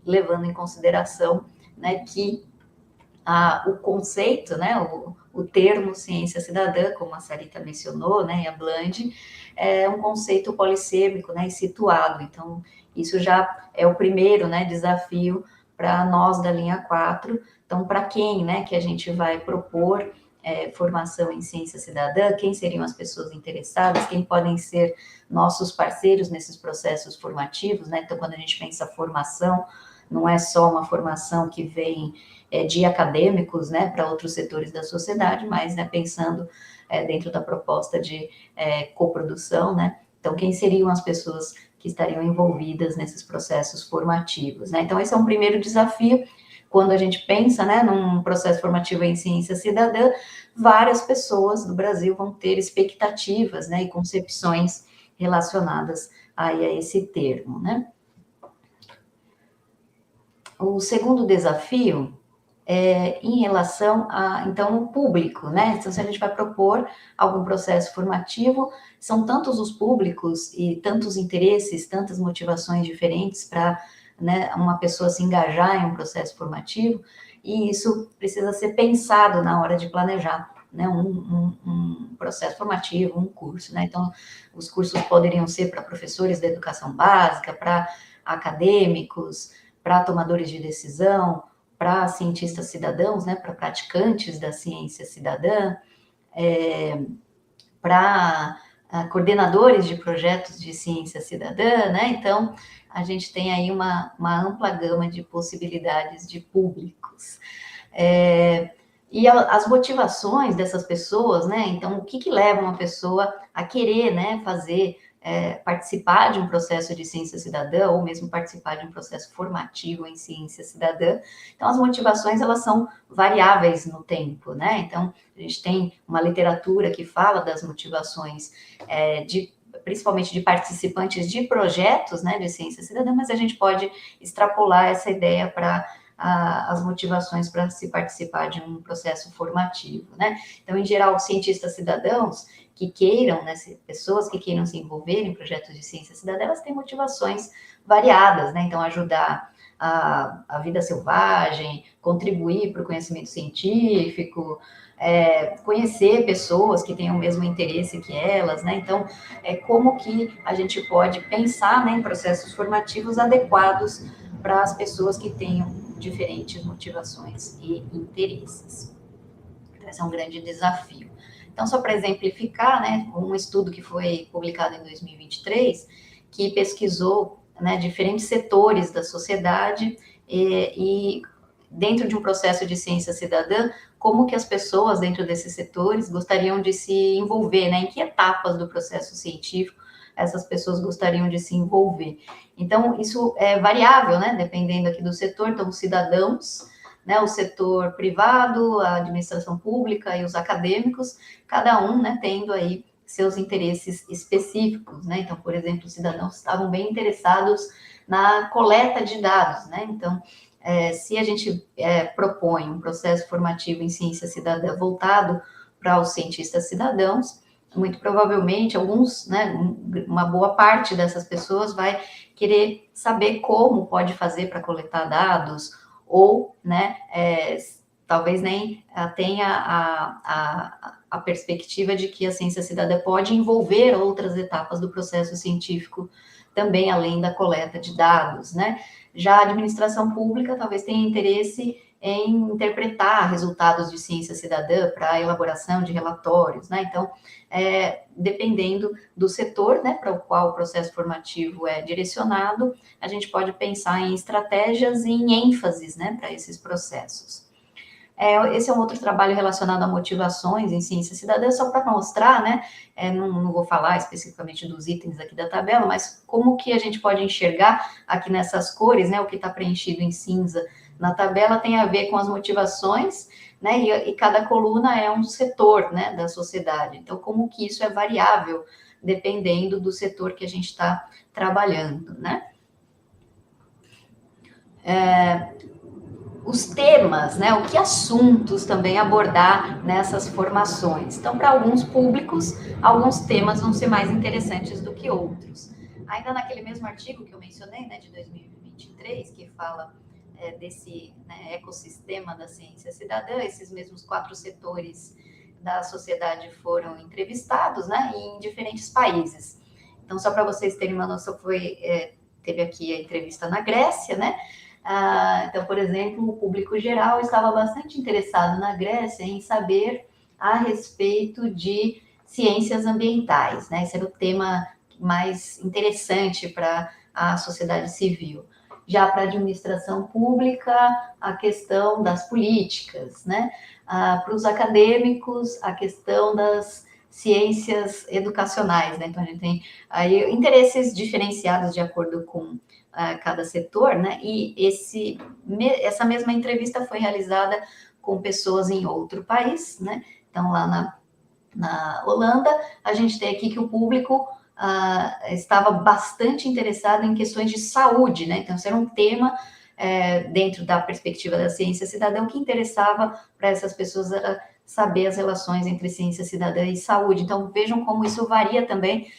levando em consideração, né, que o conceito, né, o termo ciência cidadã, como a Sarita mencionou, né, e a Bland, é um conceito polissêmico, né, e situado. Então, isso já é o primeiro, né, desafio para nós da linha 4. Então, para quem, né, que a gente vai propor formação em ciência cidadã, quem seriam as pessoas interessadas, quem podem ser nossos parceiros nesses processos formativos, né? Então, quando a gente pensa formação, não é só uma formação que vem de acadêmicos, né, para outros setores da sociedade, mas, né, pensando dentro da proposta de coprodução, né? Então, quem seriam as pessoas que estariam envolvidas nesses processos formativos, né? Então, esse é um primeiro desafio. Quando a gente pensa, né, num processo formativo em ciência cidadã, várias pessoas do Brasil vão ter expectativas, né, e concepções relacionadas aí a esse termo, né? O segundo desafio é em relação a, então, o público, né? Então, se a gente vai propor algum processo formativo, são tantos os públicos e tantos interesses, tantas motivações diferentes para, né, uma pessoa se engajar em um processo formativo, e isso precisa ser pensado na hora de planejar, né, um processo formativo, um curso, né? Então, os cursos poderiam ser para professores da educação básica, para acadêmicos, para tomadores de decisão, para cientistas cidadãos, né, para praticantes da ciência cidadã, para coordenadores de projetos de ciência cidadã, né? Então, a gente tem aí uma ampla gama de possibilidades de públicos. E as motivações dessas pessoas, né? Então, o que leva uma pessoa a querer, né, fazer, participar de um processo de ciência cidadã, ou mesmo participar de um processo formativo em ciência cidadã? Então, as motivações, elas são variáveis no tempo, né? Então, a gente tem uma literatura que fala das motivações principalmente de participantes de projetos, né, de ciência cidadã, mas a gente pode extrapolar essa ideia para as motivações para se participar de um processo formativo, né? Então, em geral, cientistas cidadãos que queiram, né, pessoas que queiram se envolver em projetos de ciência cidadã, elas têm motivações variadas, né? Então, ajudar a vida selvagem, contribuir para o conhecimento científico, conhecer pessoas que tenham o mesmo interesse que elas, né? Então, como que a gente pode pensar, né, em processos formativos adequados para as pessoas que tenham diferentes motivações e interesses. Então, esse é um grande desafio. Então, só para exemplificar, né, um estudo que foi publicado em 2023, que pesquisou, né, diferentes setores da sociedade e dentro de um processo de ciência cidadã, como que as pessoas dentro desses setores gostariam de se envolver, né, em que etapas do processo científico essas pessoas gostariam de se envolver. Então, isso é variável, né, dependendo aqui do setor. Então, os cidadãos, né, o setor privado, a administração pública e os acadêmicos, cada um, né, tendo aí seus interesses específicos, né? Então, por exemplo, os cidadãos estavam bem interessados na coleta de dados, né? Então, se a gente propõe um processo formativo em ciência cidadã voltado para os cientistas cidadãos, muito provavelmente alguns, né, uma boa parte dessas pessoas vai querer saber como pode fazer para coletar dados, ou, né, talvez nem tenha a perspectiva de que a ciência cidadã pode envolver outras etapas do processo científico também, além da coleta de dados, né? Já a administração pública talvez tenha interesse em interpretar resultados de ciência cidadã para a elaboração de relatórios, né? Então, dependendo do setor, né, para o qual o processo formativo é direcionado, a gente pode pensar em estratégias e em ênfases, né, para esses processos. Esse é um outro trabalho relacionado a motivações em ciência cidadã, só para mostrar, né, não vou falar especificamente dos itens aqui da tabela, mas como que a gente pode enxergar aqui nessas cores, né, o que está preenchido em cinza na tabela tem a ver com as motivações, né, e cada coluna é um setor, né, da sociedade. Então, como que isso é variável, dependendo do setor que a gente está trabalhando, né? os temas, né, o que assuntos também abordar nessas formações. Então, para alguns públicos, alguns temas vão ser mais interessantes do que outros. Ainda naquele mesmo artigo que eu mencionei, né, de 2023, que fala desse, né, ecossistema da ciência cidadã, esses mesmos 4 setores da sociedade foram entrevistados, né, em diferentes países. Então, só para vocês terem uma noção, teve aqui a entrevista na Grécia, né? Então, por exemplo, o público geral estava bastante interessado na Grécia em saber a respeito de ciências ambientais, né? Esse era o tema mais interessante para a sociedade civil. Já para a administração pública, a questão das políticas, né? Para os acadêmicos, a questão das ciências educacionais, né? Então, a gente tem aí interesses diferenciados de acordo com cada setor, né? E essa mesma entrevista foi realizada com pessoas em outro país, né? Então, lá na Holanda, a gente tem aqui que o público estava bastante interessado em questões de saúde, né? Então, isso era um tema dentro da perspectiva da ciência cidadã, o que interessava para essas pessoas era saber as relações entre ciência cidadã e saúde. Então, vejam como isso varia também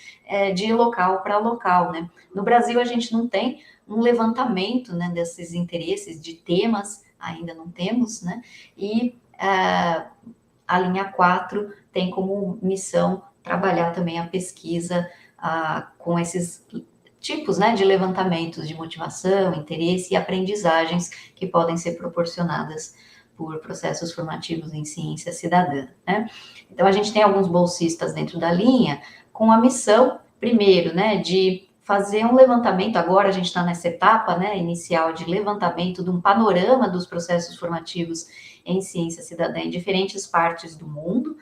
de local para local, né? No Brasil, a gente não tem um levantamento, né, desses interesses de temas, ainda não temos, né? E a linha 4 tem como missão trabalhar também a pesquisa com esses tipos, né, de levantamentos de motivação, interesse e aprendizagens que podem ser proporcionadas por processos formativos em ciência cidadã, né? Então, a gente tem alguns bolsistas dentro da linha com a missão, primeiro, né, de fazer um levantamento, agora a gente está nessa etapa, né, inicial de levantamento de um panorama dos processos formativos em ciência cidadã em diferentes partes do mundo,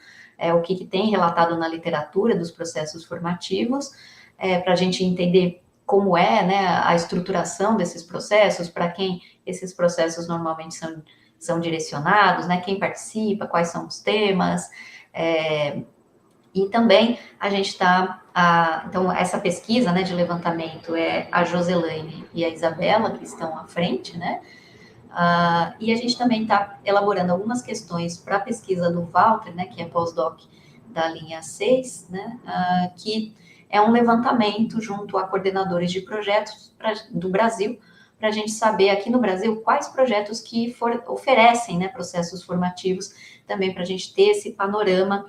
o que tem relatado na literatura dos processos formativos, para a gente entender como né, a estruturação desses processos, para quem esses processos normalmente são direcionados, né, quem participa, quais são os temas, e também a gente está, então essa pesquisa, né, de levantamento a Joselaine e a Isabela que estão à frente, né, e a gente também está elaborando algumas questões para a pesquisa do Walter, né, que é pós-doc da linha 6, né, que é um levantamento junto a coordenadores de projetos do Brasil, para a gente saber aqui no Brasil quais projetos que oferecem, né, processos formativos, também para a gente ter esse panorama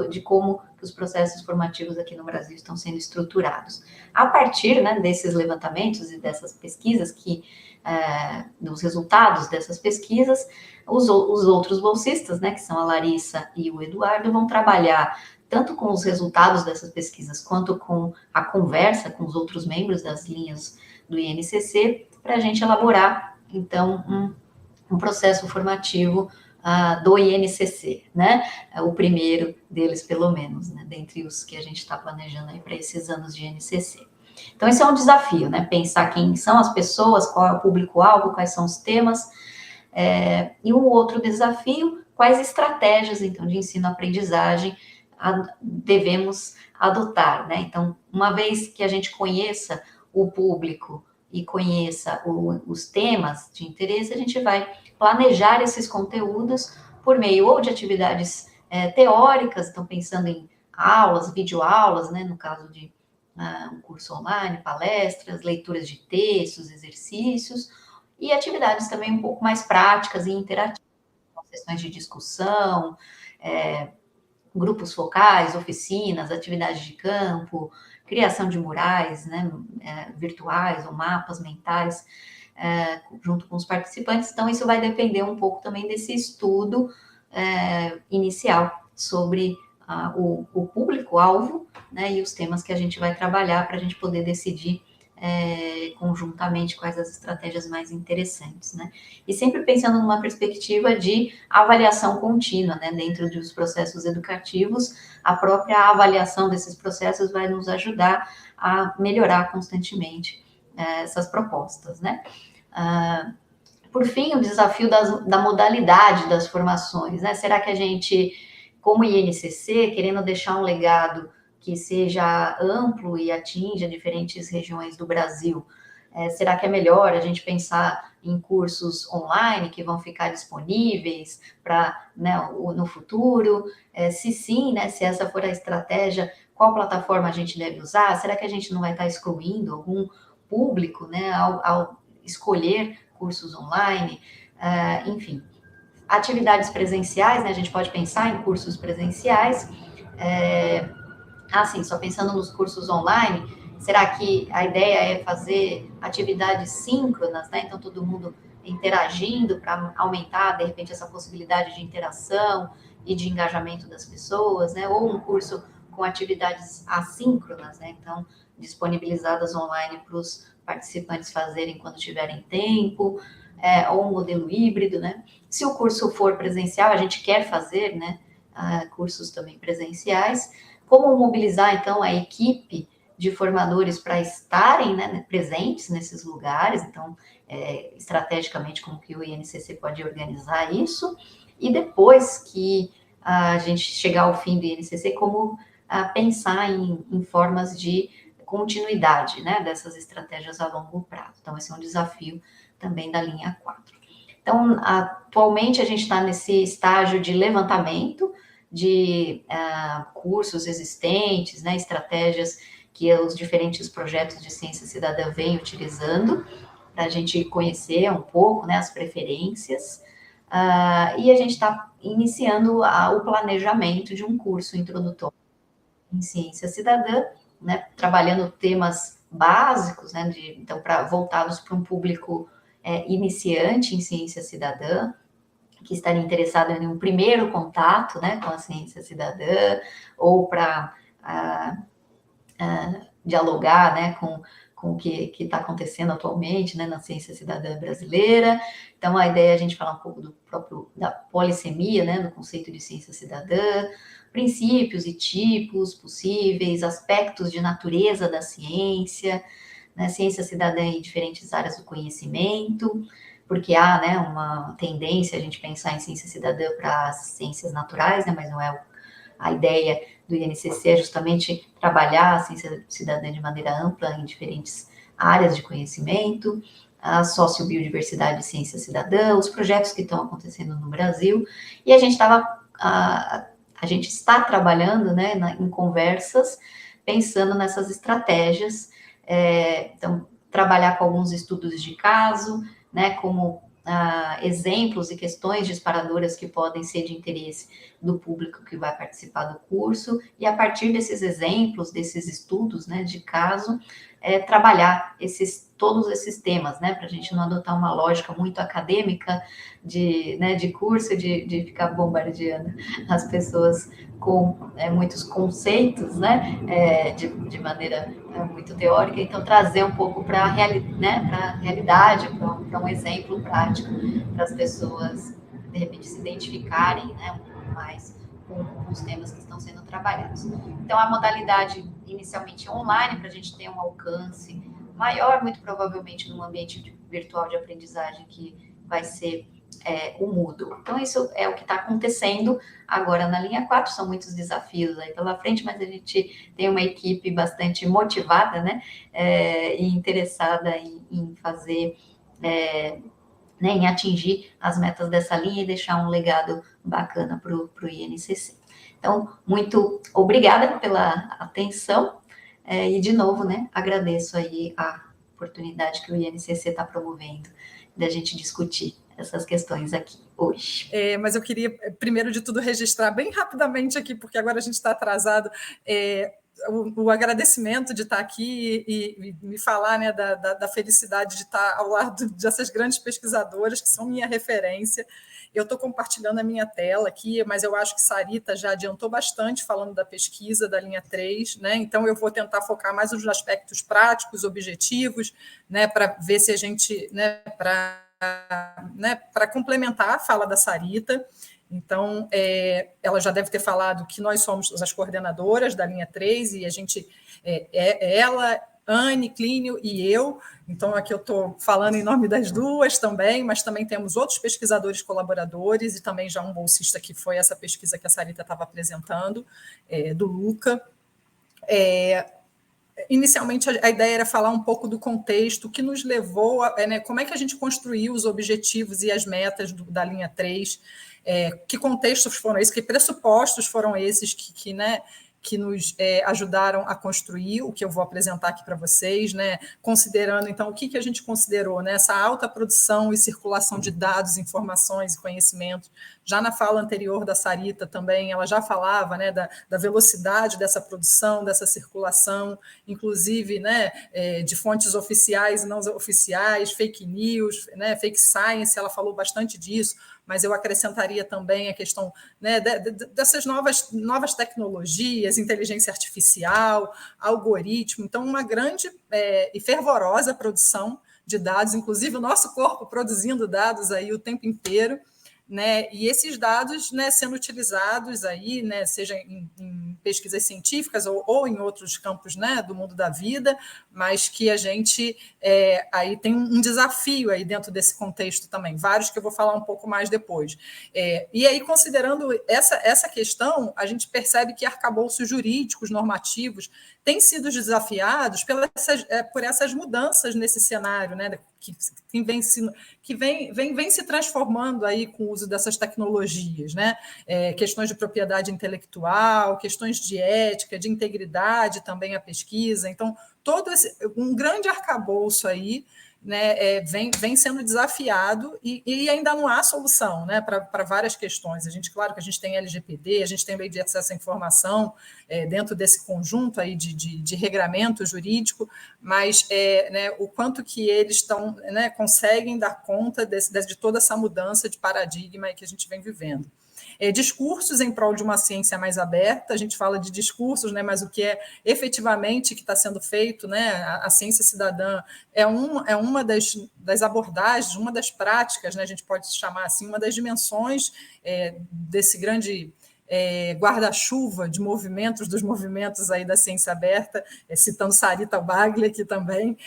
de como os processos formativos aqui no Brasil estão sendo estruturados. A partir, né, desses levantamentos e dessas pesquisas, dos resultados dessas pesquisas, os outros bolsistas, né, que são a Larissa e o Eduardo, vão trabalhar tanto com os resultados dessas pesquisas, quanto com a conversa com os outros membros das linhas do INCC, para a gente elaborar, então, um processo formativo do INCC, né? O primeiro deles, pelo menos, né? Dentre os que a gente está planejando aí para esses anos de INCC. Então, esse é um desafio, né? Pensar quem são as pessoas, qual é o público-alvo, quais são os temas. E um outro desafio, quais estratégias, então, de ensino-aprendizagem devemos adotar, né? Então, uma vez que a gente conheça o público e conheça os temas de interesse, a gente vai planejar esses conteúdos por meio ou de atividades teóricas, então pensando em aulas, videoaulas, né, no caso de um curso online, palestras, leituras de textos, exercícios, e atividades também um pouco mais práticas e interativas, sessões de discussão, grupos focais, oficinas, atividades de campo, criação de murais, né, virtuais ou mapas mentais, junto com os participantes. Então, isso vai depender um pouco também desse estudo inicial sobre o público-alvo, né, e os temas que a gente vai trabalhar para a gente poder decidir conjuntamente quais as estratégias mais interessantes, né? E sempre pensando numa perspectiva de avaliação contínua, né? Dentro dos processos educativos, a própria avaliação desses processos vai nos ajudar a melhorar constantemente essas propostas, né? Por fim, o desafio da modalidade das formações, né? Será que a gente, como INCC, querendo deixar um legado que seja amplo e atinja diferentes regiões do Brasil, Será que é melhor a gente pensar em cursos online que vão ficar disponíveis para, né, no futuro? Se sim, né, se essa for a estratégia, qual plataforma a gente deve usar? Será que a gente não vai estar excluindo algum público, né, ao escolher cursos online? Enfim, atividades presenciais, né, a gente pode pensar em cursos presenciais. Assim, só pensando nos cursos online, será que a ideia é fazer atividades síncronas, né? Então, todo mundo interagindo para aumentar, de repente, essa possibilidade de interação e de engajamento das pessoas, né? Ou um curso com atividades assíncronas, né? Então, disponibilizadas online para os participantes fazerem quando tiverem tempo, ou um modelo híbrido, né? Se o curso for presencial, a gente quer fazer, né? Cursos também presenciais. Como mobilizar, então, a equipe de formadores para estarem, né, presentes nesses lugares, então, estrategicamente, como que o INCC pode organizar isso, e depois que a gente chegar ao fim do INCC, como pensar em formas de continuidade, né, dessas estratégias a longo prazo. Então, esse é um desafio também da linha 4. Então, atualmente, a gente está nesse estágio de levantamento de cursos existentes, né, estratégias que os diferentes projetos de ciência cidadã vêm utilizando, para a gente conhecer um pouco, né, as preferências, e a gente está iniciando o planejamento de um curso introdutório em ciência cidadã, né, trabalhando temas básicos, né, então, voltados para um público iniciante em ciência cidadã, que estaria interessado em um primeiro contato, né, com a ciência cidadã, ou para dialogar, né, com o que está acontecendo atualmente, né, na ciência cidadã brasileira. Então, a ideia é a gente falar um pouco da polissemia, né, no conceito de ciência cidadã, princípios e tipos possíveis, aspectos de natureza da ciência, né, ciência cidadã em diferentes áreas do conhecimento, porque há, né, uma tendência a gente pensar em ciência cidadã para as ciências naturais, né, mas não é a ideia do INCC, é justamente trabalhar a ciência cidadã de maneira ampla em diferentes áreas de conhecimento, a sociobiodiversidade e ciência cidadã, os projetos que estão acontecendo no Brasil, e a gente está trabalhando, né, em conversas, pensando nessas estratégias, então, trabalhar com alguns estudos de caso, né, como exemplos e questões disparadoras que podem ser de interesse do público que vai participar do curso, e a partir desses exemplos, desses estudos, né, de caso, trabalhar todos esses temas, né, para a gente não adotar uma lógica muito acadêmica de curso, de ficar bombardeando as pessoas com muitos conceitos, né, de maneira muito teórica, então trazer um pouco para a realidade, para um exemplo prático, para as pessoas, de repente, se identificarem, né, um pouco mais com os temas que estão sendo trabalhados. Então, a modalidade inicialmente online, para a gente ter um alcance maior, muito provavelmente num ambiente virtual de aprendizagem que vai ser o Moodle. Então, isso é o que está acontecendo agora na linha 4, são muitos desafios aí pela frente, mas a gente tem uma equipe bastante motivada, né, e interessada em fazer, né, em atingir as metas dessa linha e deixar um legado bacana para o INCC. Então, muito obrigada pela atenção, e de novo, né, agradeço aí a oportunidade que o INCC está promovendo da gente discutir essas questões aqui hoje. Mas eu queria, primeiro de tudo, registrar bem rapidamente aqui, porque agora a gente está atrasado, o agradecimento de estar aqui e me falar, né, da felicidade de estar ao lado dessas grandes pesquisadoras que são minha referência. Eu estou compartilhando a minha tela aqui, mas eu acho que Sarita já adiantou bastante falando da pesquisa da linha 3, né? Então eu vou tentar focar mais nos aspectos práticos, objetivos, né, para ver se a gente, né, para complementar a fala da Sarita. Então, ela já deve ter falado que nós somos as coordenadoras da linha 3 e a gente, ela, Anne, Clínio e eu, então aqui eu estou falando em nome das duas também, mas também temos outros pesquisadores colaboradores e também já um bolsista que foi essa pesquisa que a Sarita estava apresentando, do Luca. inicialmente, a ideia era falar um pouco do contexto que nos levou, né, como é que a gente construiu os objetivos e as metas da linha 3, que contextos foram esses, que pressupostos foram esses né, que nos ajudaram a construir o que eu vou apresentar aqui para vocês, né? Considerando, então, o que a gente considerou, né? Essa alta produção e circulação de dados, informações e conhecimentos. Já na fala anterior da Sarita também, ela já falava, né, da velocidade dessa produção, dessa circulação, inclusive, né, de fontes oficiais e não oficiais, fake news, né, fake science, ela falou bastante disso, mas eu acrescentaria também a questão, né, dessas novas tecnologias, inteligência artificial, algoritmo, então uma grande e fervorosa produção de dados, inclusive o nosso corpo produzindo dados aí o tempo inteiro, né, e esses dados, né, sendo utilizados aí, né, seja em pesquisas científicas ou em outros campos, né, do mundo da vida, mas que a gente aí tem um desafio aí dentro desse contexto também, vários que eu vou falar um pouco mais depois. E aí, considerando essa questão, a gente percebe que arcabouços jurídicos, normativos, têm sido desafiados por essas mudanças nesse cenário, né, que vem se transformando aí com o uso dessas tecnologias, né? Questões de propriedade intelectual, questões de ética, de integridade também a pesquisa. Então, um grande arcabouço aí, né, vem sendo desafiado e ainda não há solução, né, para várias questões. Claro que a gente tem LGPD, a gente tem Lei de Acesso à Informação dentro desse conjunto aí de regramento jurídico, mas né, o quanto que eles né, conseguem dar conta de toda essa mudança de paradigma que a gente vem vivendo. Discursos em prol de uma ciência mais aberta, a gente fala de discursos, né, mas o que efetivamente que está sendo feito, né, a ciência cidadã é uma das abordagens, uma das práticas, né, a gente pode chamar assim, uma das dimensões desse grande guarda-chuva de movimentos, dos movimentos aí da ciência aberta, citando Sarita Baglia aqui também.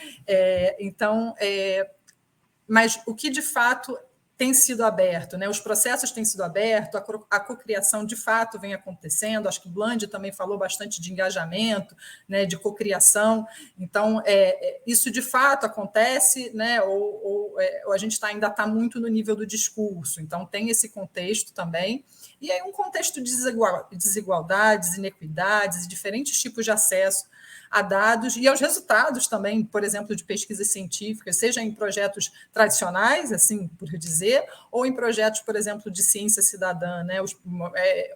Mas o que de fato tem sido aberto, né? Os processos têm sido abertos, a cocriação de fato vem acontecendo, acho que Bland também falou bastante de engajamento, né, de cocriação, então isso de fato acontece, né, ou a gente ainda está muito no nível do discurso, então tem esse contexto também, e aí um contexto de desigualdades, inequidades e diferentes tipos de acesso a dados e aos resultados também, por exemplo, de pesquisas científicas, seja em projetos tradicionais, assim por dizer, ou em projetos, por exemplo, de ciência cidadã, né?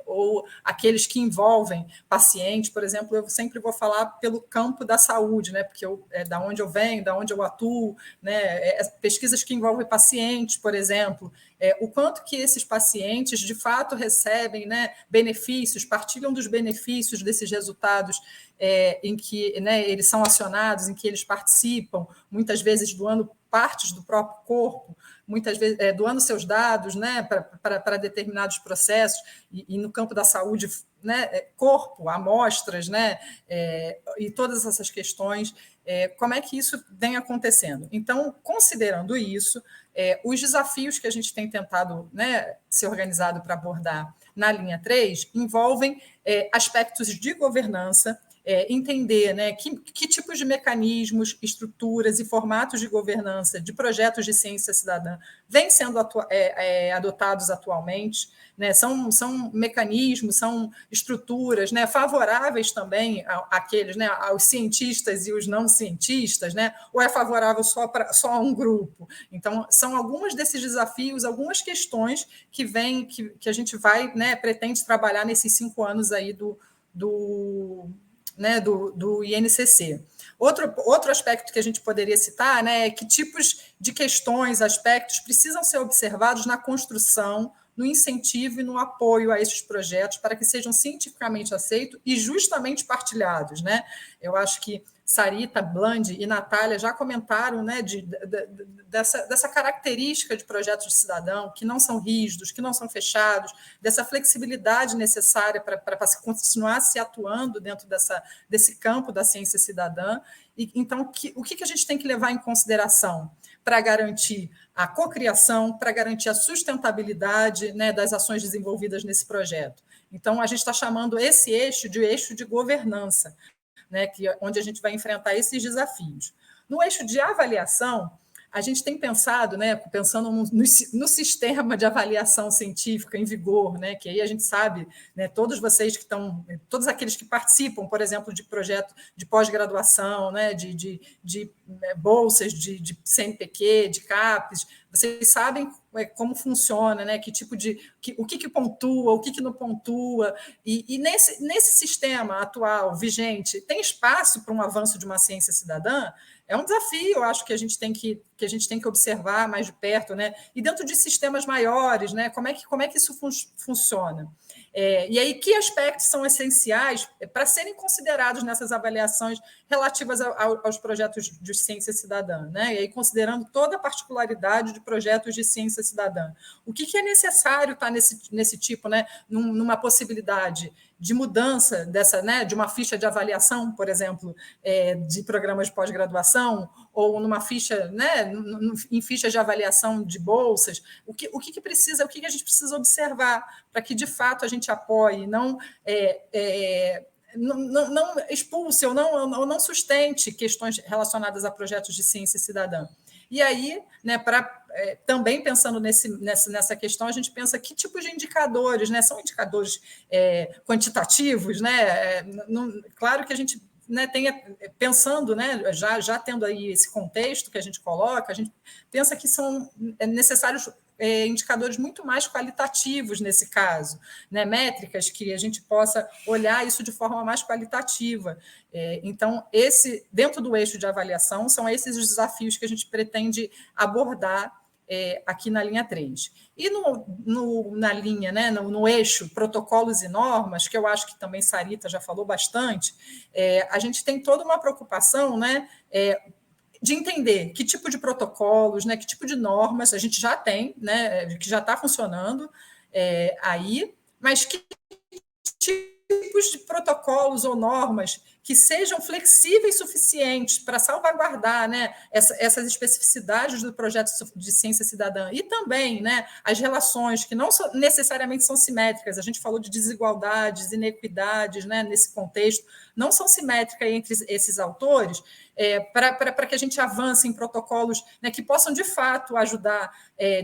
Ou aqueles que envolvem pacientes, por exemplo, eu sempre vou falar pelo campo da saúde, né? Porque da onde eu venho, da onde eu atuo, né? Pesquisas que envolvem pacientes, por exemplo, o quanto que esses pacientes, de fato, recebem, né, benefícios, partilham dos benefícios desses resultados em que, né, eles são acionados, em que eles participam, muitas vezes doando partes do próprio corpo, muitas vezes doando seus dados, né, para determinados processos, e no campo da saúde, né, corpo, amostras, né, e todas essas questões, como é que isso vem acontecendo? Então, considerando isso, os desafios que a gente tem tentado, né, ser organizado para abordar na linha 3 envolvem aspectos de governança, entender, né, que tipos de mecanismos, estruturas e formatos de governança de projetos de ciência cidadã vêm sendo adotados atualmente, né, são mecanismos, são estruturas, né, favoráveis também àqueles, né, aos cientistas e os não cientistas, né, ou é favorável só a um grupo? Então, são alguns desses desafios, algumas questões que a gente vai, né, pretende trabalhar nesses 5 anos aí do INCC. Outro aspecto que a gente poderia citar, né, é que tipos de questões, aspectos precisam ser observados na construção, no incentivo e no apoio a esses projetos para que sejam cientificamente aceitos e justamente partilhados, né? Eu acho que Sarita, Bland e Natália já comentaram, né, dessa característica de projetos de cidadão, que não são rígidos, que não são fechados, dessa flexibilidade necessária para continuar se atuando dentro desse campo da ciência cidadã. Então, o que a gente tem que levar em consideração para garantir a cocriação, para garantir a sustentabilidade, né, das ações desenvolvidas nesse projeto? Então, a gente está chamando esse eixo de governança, né, onde a gente vai enfrentar esses desafios. No eixo de avaliação, a gente tem pensado, né, pensando no sistema de avaliação científica em vigor, né, que aí a gente sabe, né, todos vocês que estão, todos aqueles que participam, por exemplo, de projeto de pós-graduação, né, de bolsas de CNPq, de CAPES, vocês sabem como funciona, né, que tipo de o que pontua, o que não pontua, e nesse sistema atual vigente tem espaço para um avanço de uma ciência cidadã. É um desafio, eu acho que a gente tem que observar mais de perto, né? E dentro de sistemas maiores, né? Como é que isso funciona? E aí, que aspectos são essenciais para serem considerados nessas avaliações relativas aos projetos de ciência cidadã, né? E aí, considerando toda a particularidade de projetos de ciência cidadã. O que é necessário estar nesse tipo, né? Numa possibilidade de mudança dessa, né, de uma ficha de avaliação, por exemplo, de programas de pós-graduação, ou numa ficha, né, em fichas de avaliação de bolsas, o que a gente precisa observar para que, de fato, a gente apoie, não expulse ou não sustente questões relacionadas a projetos de ciência cidadã. E aí, né, também pensando nessa questão, a gente pensa que tipo de indicadores, né? São indicadores quantitativos, né? Claro que a gente, né, pensando, né, já tendo aí esse contexto que a gente coloca, a gente pensa que são necessários indicadores muito mais qualitativos nesse caso, né, métricas que a gente possa olhar isso de forma mais qualitativa. Então, dentro do eixo de avaliação, são esses os desafios que a gente pretende abordar aqui na linha 3. E na linha, né, no eixo protocolos e normas, que eu acho que também Sarita já falou bastante, a gente tem toda uma preocupação, né, de entender que tipo de protocolos, né, que tipo de normas a gente já tem, né, que já está funcionando aí, mas que tipos de protocolos ou normas que sejam flexíveis suficientes para salvaguardar, né, essas especificidades do projeto de ciência cidadã e também, né, as relações que não necessariamente são simétricas. A gente falou de desigualdades, inequidades, né, nesse contexto, não são simétricas entre esses autores, para que a gente avance em protocolos, né, que possam, de fato, ajudar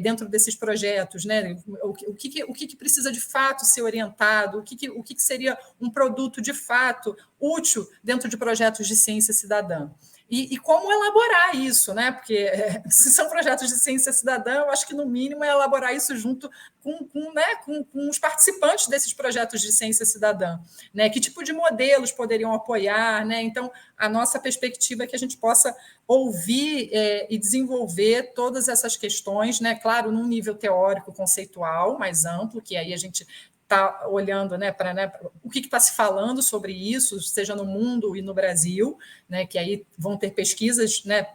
dentro desses projetos, né, o que precisa, de fato, ser orientado, o que seria um produto, de fato, útil dentro de projetos de ciência cidadã. E como elaborar isso, né? Porque se são projetos de ciência cidadã, eu acho que, no mínimo, é elaborar isso junto com os participantes desses projetos de ciência cidadã, né? Que tipo de modelos poderiam apoiar, né? Então, a nossa perspectiva é que a gente possa ouvir e desenvolver todas essas questões, né? Claro, num nível teórico, conceitual, mais amplo, que aí a gente está olhando, né, para, né, o que está se falando sobre isso, seja no mundo e no Brasil, né, que aí vão ter pesquisas, né,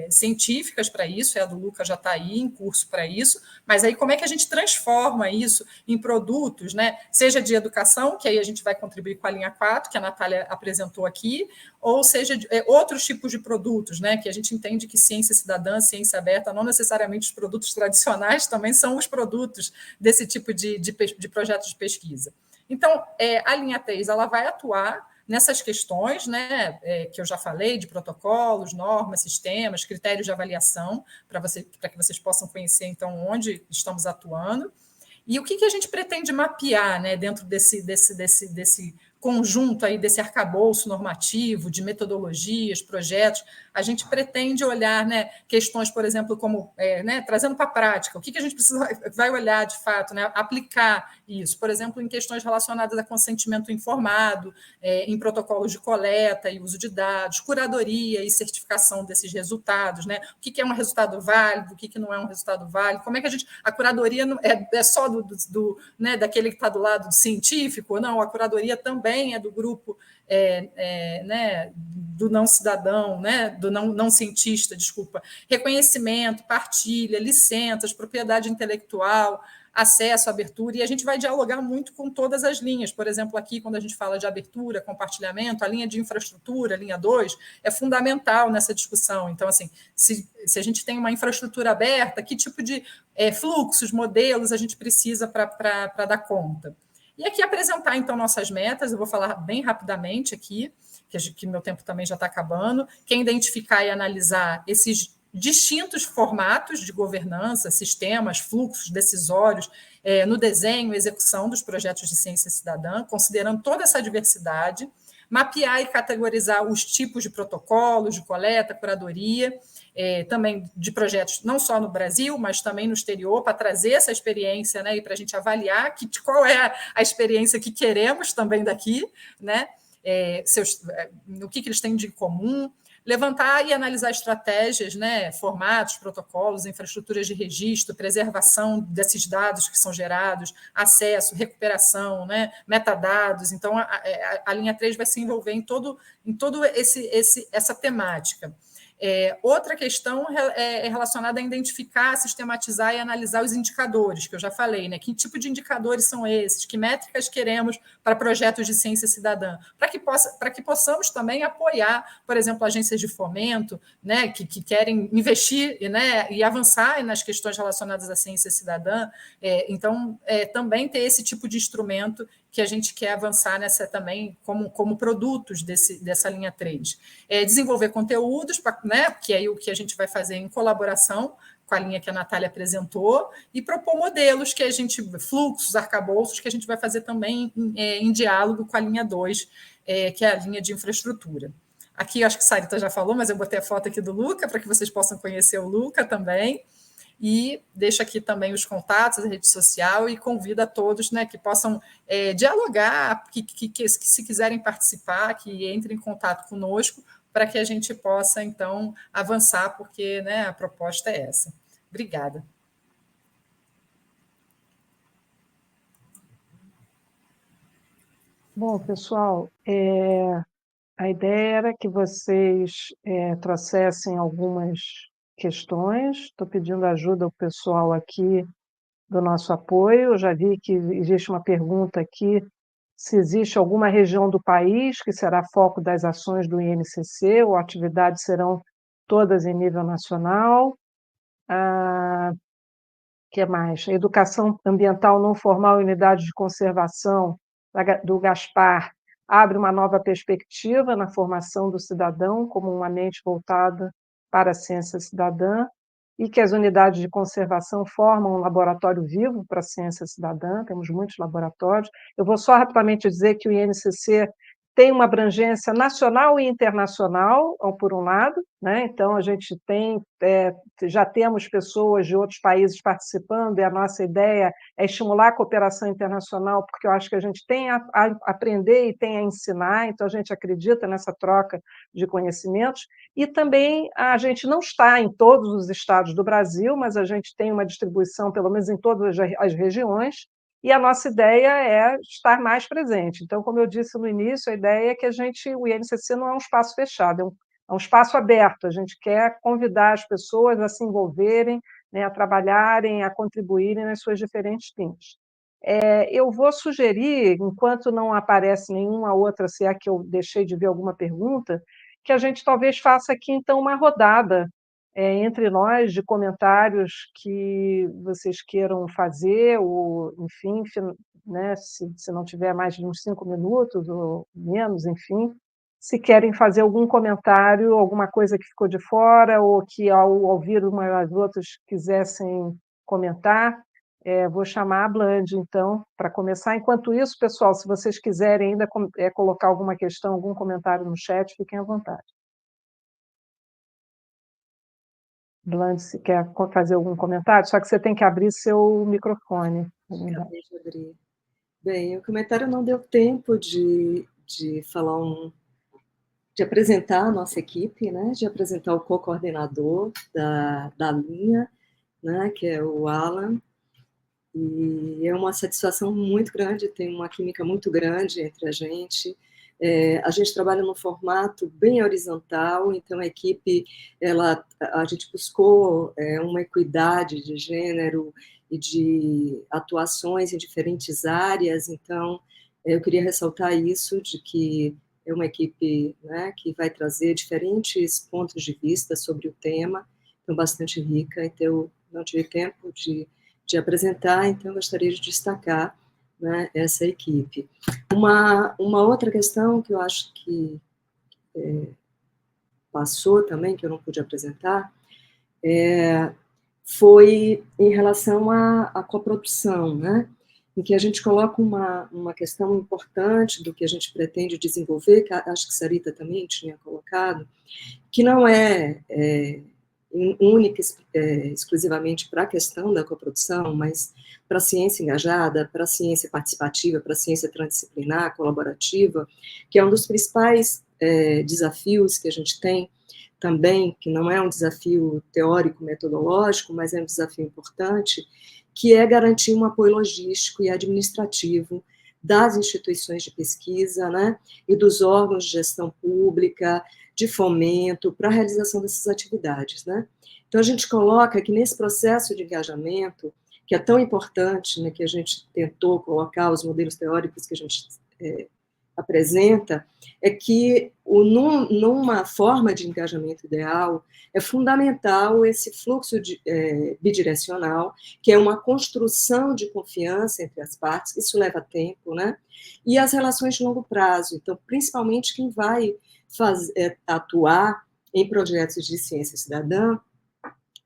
científicas para isso, a do Lucas já está aí em curso para isso, mas aí como é que a gente transforma isso em produtos, né, seja de educação, que aí a gente vai contribuir com a linha 4, que a Natália apresentou aqui, ou seja, outros tipos de produtos, né, que a gente entende que ciência cidadã, ciência aberta, não necessariamente os produtos tradicionais, também são os produtos desse tipo de projetos de pesquisa. Então, a linha 3 ela vai atuar nessas questões, né, que eu já falei, de protocolos, normas, sistemas, critérios de avaliação, para que vocês possam conhecer, então, onde estamos atuando. E o que a gente pretende mapear, né, dentro desse conjunto aí, desse arcabouço normativo, de metodologias, projetos? A gente pretende olhar, né, questões, por exemplo, como, né, trazendo para a prática, o que a gente vai olhar, de fato, né, aplicar isso, por exemplo, em questões relacionadas a consentimento informado, em protocolos de coleta e uso de dados, curadoria e certificação desses resultados, né? O que é um resultado válido, o que não é um resultado válido, como é que a curadoria é só né, daquele que está do lado do científico? Não, a curadoria também é do grupo né, do não cidadão, né, do não cientista, desculpa, reconhecimento, partilha, licenças, propriedade intelectual, acesso, abertura, e a gente vai dialogar muito com todas as linhas. Por exemplo, aqui, quando a gente fala de abertura, compartilhamento, a linha de infraestrutura, a linha 2, é fundamental nessa discussão. Então, assim, se a gente tem uma infraestrutura aberta, que tipo de fluxos, modelos a gente precisa para dar conta? E aqui apresentar, então, nossas metas, eu vou falar bem rapidamente aqui, que meu tempo também já está acabando, que é identificar e analisar esses distintos formatos de governança, sistemas, fluxos decisórios, no desenho e execução dos projetos de ciência cidadã, considerando toda essa diversidade, mapear e categorizar os tipos de protocolos, de coleta, curadoria, também de projetos não só no Brasil, mas também no exterior, para trazer essa experiência, né, e para a gente avaliar qual é a experiência que queremos também daqui, né, o que eles têm de comum, levantar e analisar estratégias, né, formatos, protocolos, infraestruturas de registro, preservação desses dados que são gerados, acesso, recuperação, né, metadados. Então, a linha 3 vai se envolver em todo essa temática. Outra questão é relacionada a identificar, sistematizar e analisar os indicadores, que eu já falei, né? Que tipo de indicadores são esses? Que métricas queremos para projetos de ciência cidadã? Para que possamos também apoiar, por exemplo, agências de fomento, né? Que querem investir, né? E avançar nas questões relacionadas à ciência cidadã. Então, também ter esse tipo de instrumento que a gente quer avançar nessa também como produtos dessa linha 3. Desenvolver conteúdos, né, que é o que a gente vai fazer em colaboração com a linha que a Natália apresentou, e propor modelos fluxos, arcabouços, que a gente vai fazer também em diálogo com a linha 2, que é a linha de infraestrutura. Aqui, eu acho que a Sarita já falou, mas eu botei a foto aqui do Luca, para que vocês possam conhecer o Luca também. E deixo aqui também os contatos, a rede social, e convido a todos, né, que possam dialogar, que se quiserem participar, que entrem em contato conosco, para que a gente possa, então, avançar, porque, né, a proposta é essa. Obrigada. Bom, pessoal, a ideia era que vocês trouxessem algumas questões. Estou pedindo ajuda ao pessoal aqui do nosso apoio. Eu já vi que existe uma pergunta aqui, se existe alguma região do país que será foco das ações do INCC, ou atividades serão todas em nível nacional. Que mais? A educação ambiental não formal e unidade de conservação do Gaspar abre uma nova perspectiva na formação do cidadão como uma mente voltada para a ciência cidadã, e que as unidades de conservação formam um laboratório vivo para a ciência cidadã, temos muitos laboratórios. Eu vou só rapidamente dizer que o INCC tem uma abrangência nacional e internacional, por um lado, né? Então a gente já temos pessoas de outros países participando, e a nossa ideia é estimular a cooperação internacional, porque eu acho que a gente tem a aprender e tem a ensinar, então a gente acredita nessa troca de conhecimentos. E também a gente não está em todos os estados do Brasil, mas a gente tem uma distribuição, pelo menos em todas as regiões, e a nossa ideia é estar mais presente. Então, como eu disse no início, a ideia é que o INCC não é um espaço fechado, é um espaço aberto. A gente quer convidar as pessoas a se envolverem, né, a trabalharem, a contribuírem nas suas diferentes linhas. Eu vou sugerir, enquanto não aparece nenhuma outra, se é que eu deixei de ver alguma pergunta, que a gente talvez faça aqui, então, uma rodada entre nós de comentários que vocês queiram fazer, ou, enfim, né, se não tiver mais de uns 5 minutos ou menos, enfim, se querem fazer algum comentário, alguma coisa que ficou de fora, ou que, ao ouvir umas das outras, quisessem comentar. Vou chamar a Blandy, então, para começar. Enquanto isso, pessoal, se vocês quiserem ainda colocar alguma questão, algum comentário no chat, fiquem à vontade. Blandy, se quer fazer algum comentário, só que você tem que abrir seu microfone. Acabei de abrir. Bem, o comentário não deu tempo de falar de apresentar a nossa equipe, né, de apresentar o co-coordenador da linha, né, que é o Alan, e é uma satisfação muito grande, tem uma química muito grande entre a gente. A gente trabalha num formato bem horizontal, então a equipe, a gente buscou uma equidade de gênero e de atuações em diferentes áreas, então eu queria ressaltar isso, de que é uma equipe, né, que vai trazer diferentes pontos de vista sobre o tema, então bastante rica. Então eu não tive tempo de apresentar, então eu gostaria de destacar, né, essa equipe. Uma outra questão que eu acho que passou também, que eu não pude apresentar, foi em relação à coprodução, né? Em que a gente coloca uma questão importante do que a gente pretende desenvolver, que acho que Sarita também tinha colocado, que não é única exclusivamente para a questão da coprodução, mas para a ciência engajada, para a ciência participativa, para a ciência transdisciplinar, colaborativa, que é um dos principais desafios que a gente tem também, que não é um desafio teórico, metodológico, mas é um desafio importante, que é garantir um apoio logístico e administrativo das instituições de pesquisa, né, e dos órgãos de gestão pública, de fomento, para a realização dessas atividades, né. Então, a gente coloca que nesse processo de engajamento, que é tão importante, né, que a gente tentou colocar os modelos teóricos que a gente apresenta, é que numa forma de engajamento ideal, é fundamental esse fluxo bidirecional, que é uma construção de confiança entre as partes, isso leva tempo, né? E as relações de longo prazo, então, principalmente quem vai atuar em projetos de ciência cidadã,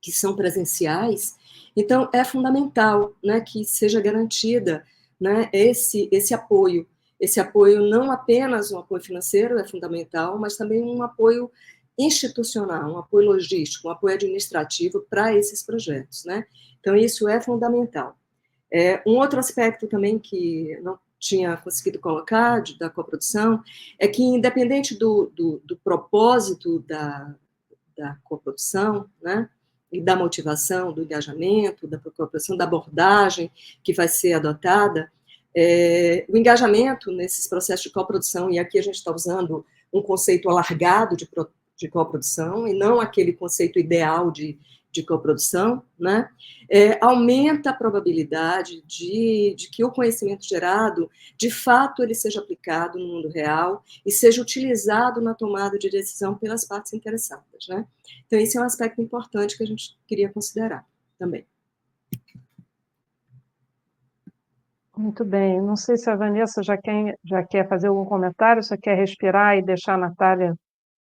que são presenciais, então é fundamental, né, que seja garantida, né, esse apoio. Esse apoio não apenas um apoio financeiro é fundamental, mas também um apoio institucional, um apoio logístico, um apoio administrativo para esses projetos, né? Então, isso é fundamental. Um outro aspecto também que não tinha conseguido colocar da coprodução é que, independente do propósito da coprodução, né, e da motivação, do engajamento, da coprodução, da abordagem que vai ser adotada, o engajamento nesses processos de coprodução, e aqui a gente está usando um conceito alargado de coprodução, e não aquele conceito ideal de coprodução, né, aumenta a probabilidade de que o conhecimento gerado, de fato, ele seja aplicado no mundo real e seja utilizado na tomada de decisão pelas partes interessadas, né. Então, esse é um aspecto importante que a gente queria considerar também. Muito bem. Não sei se a Vanessa já quer fazer algum comentário, só quer respirar e deixar a Natália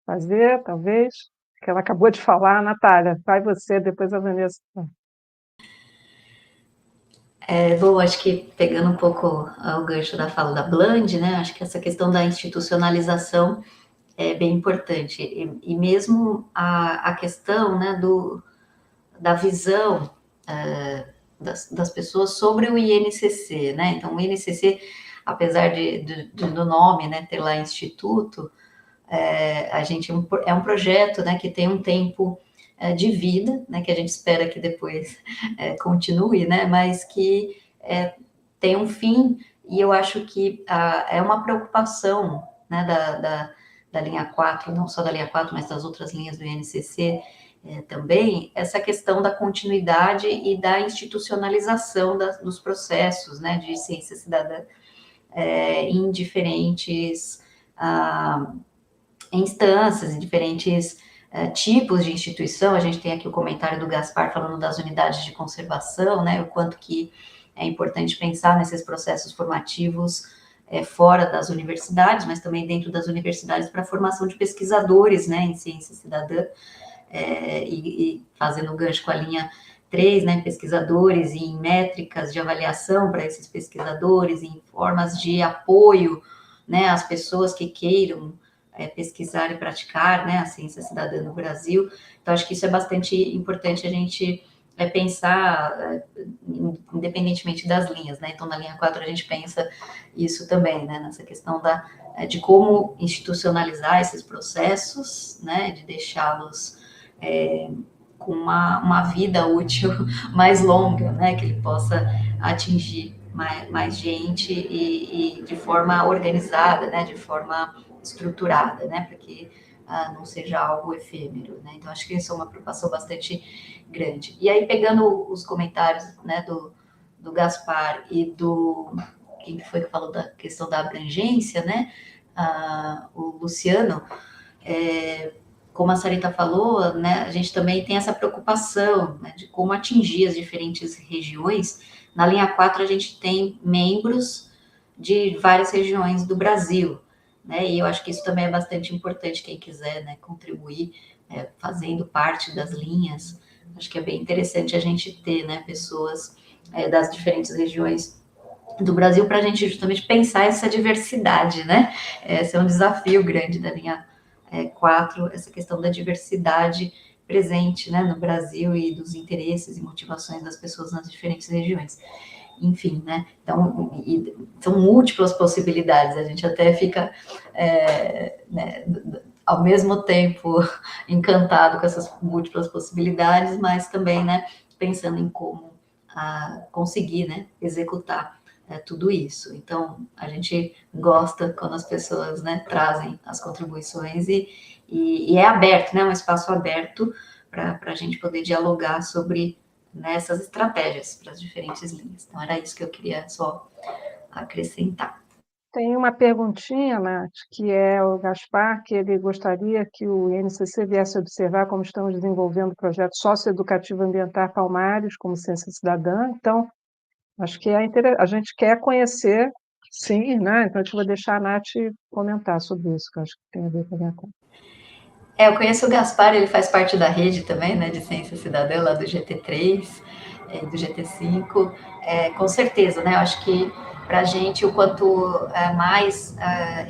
fazer, talvez, que ela acabou de falar. Natália, vai você, depois a Vanessa. Bom, acho que pegando um pouco o gancho da fala da Bland, né, acho que essa questão da institucionalização é bem importante, e mesmo a questão, né, da visão das pessoas sobre o INCC, né? Então, o INCC, apesar do nome, né, ter lá instituto, a gente é um projeto, né, que tem um tempo de vida, né, que a gente espera que depois continue, né, mas que tem um fim, e eu acho que é uma preocupação, né, da linha 4, não só da linha 4, mas das outras linhas do INCC, também, essa questão da continuidade e da institucionalização dos processos, né, de ciência cidadã em diferentes instâncias, em diferentes tipos de instituição. A gente tem aqui o comentário do Gaspar falando das unidades de conservação, né, o quanto que é importante pensar nesses processos formativos fora das universidades, mas também dentro das universidades para a formação de pesquisadores, né, em ciência cidadã, e fazendo um gancho com a linha 3, né, pesquisadores em métricas de avaliação para esses pesquisadores, em formas de apoio, né, às pessoas que queiram pesquisar e praticar, né, a ciência cidadã no Brasil. Então, acho que isso é bastante importante a gente pensar, independentemente das linhas, né. Então, na linha 4 a gente pensa isso também, né, nessa questão de como institucionalizar esses processos, né, de deixá-los com uma vida útil mais longa, né, que ele possa atingir mais gente e de forma organizada, né, de forma estruturada, né, para que não seja algo efêmero, né. Então, acho que isso é uma preocupação bastante grande. E aí, pegando os comentários, né, do Gaspar e quem foi que falou da questão da abrangência, né, o Luciano, como a Sarita falou, né, a gente também tem essa preocupação, né, de como atingir as diferentes regiões. Na linha 4, a gente tem membros de várias regiões do Brasil, né? E eu acho que isso também é bastante importante, quem quiser, né, contribuir, fazendo parte das linhas. Acho que é bem interessante a gente ter, né, pessoas das diferentes regiões do Brasil para a gente justamente pensar essa diversidade, né? Esse é um desafio grande da linha 4, essa questão da diversidade presente, né, no Brasil e dos interesses e motivações das pessoas nas diferentes regiões. Enfim, né? Então, são múltiplas possibilidades, a gente até fica, né, ao mesmo tempo encantado com essas múltiplas possibilidades, mas também, né, pensando em como conseguir, né, executar tudo isso. Então, a gente gosta quando as pessoas, né, trazem as contribuições e é aberto, né, um espaço aberto para a gente poder dialogar sobre nessas estratégias para as diferentes linhas. Então, era isso que eu queria só acrescentar. Tem uma perguntinha, Nath, que é o Gaspar, que ele gostaria que o INCC viesse observar como estamos desenvolvendo o projeto socioeducativo ambiental Palmares, como ciência cidadã. Então, acho que a gente quer conhecer, sim, né? Então, eu vou deixar a Nath comentar sobre isso, que eu acho que tem a ver com a minha conta. Eu conheço o Gaspar, ele faz parte da rede também, né, de ciência cidadã, lá do GT3, do GT5, com certeza, né, eu acho que para a gente, o quanto mais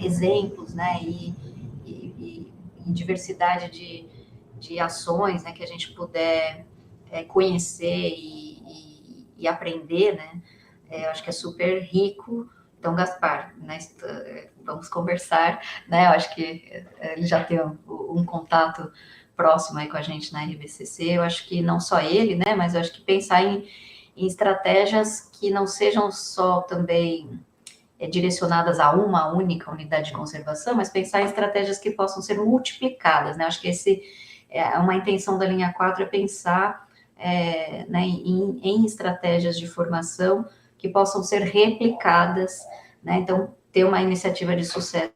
exemplos, né, e diversidade de ações, né, que a gente puder conhecer e aprender, né, eu acho que é super rico. Então, Gaspar, né, vamos conversar, né? Eu acho que ele já tem um contato próximo aí com a gente na RBCC. Eu acho que não só ele, né? Mas eu acho que pensar em estratégias que não sejam só também direcionadas a uma única unidade de conservação, mas pensar em estratégias que possam ser multiplicadas, né? Eu acho que uma intenção da linha 4 é pensar né, em estratégias de formação que possam ser replicadas, né? Então, ter uma iniciativa de sucesso.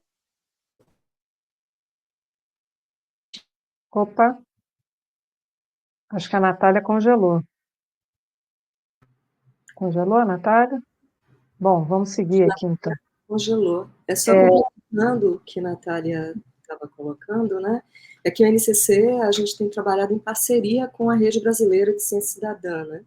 Opa, acho que a Natália congelou. Congelou, Natália? Bom, vamos seguir aqui, então. Congelou. É só complementando o que a Natália estava colocando, né? É que o NCC, a gente tem trabalhado em parceria com a Rede Brasileira de Ciência Cidadã, né?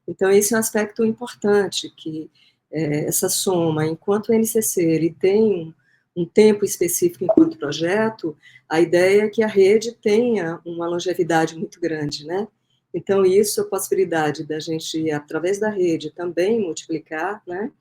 Então, esse é um aspecto importante, que essa soma, enquanto o NCC ele tem um tempo específico enquanto projeto, a ideia é que a rede tenha uma longevidade muito grande, né? Então, isso é a possibilidade da gente, através da rede, também multiplicar, né?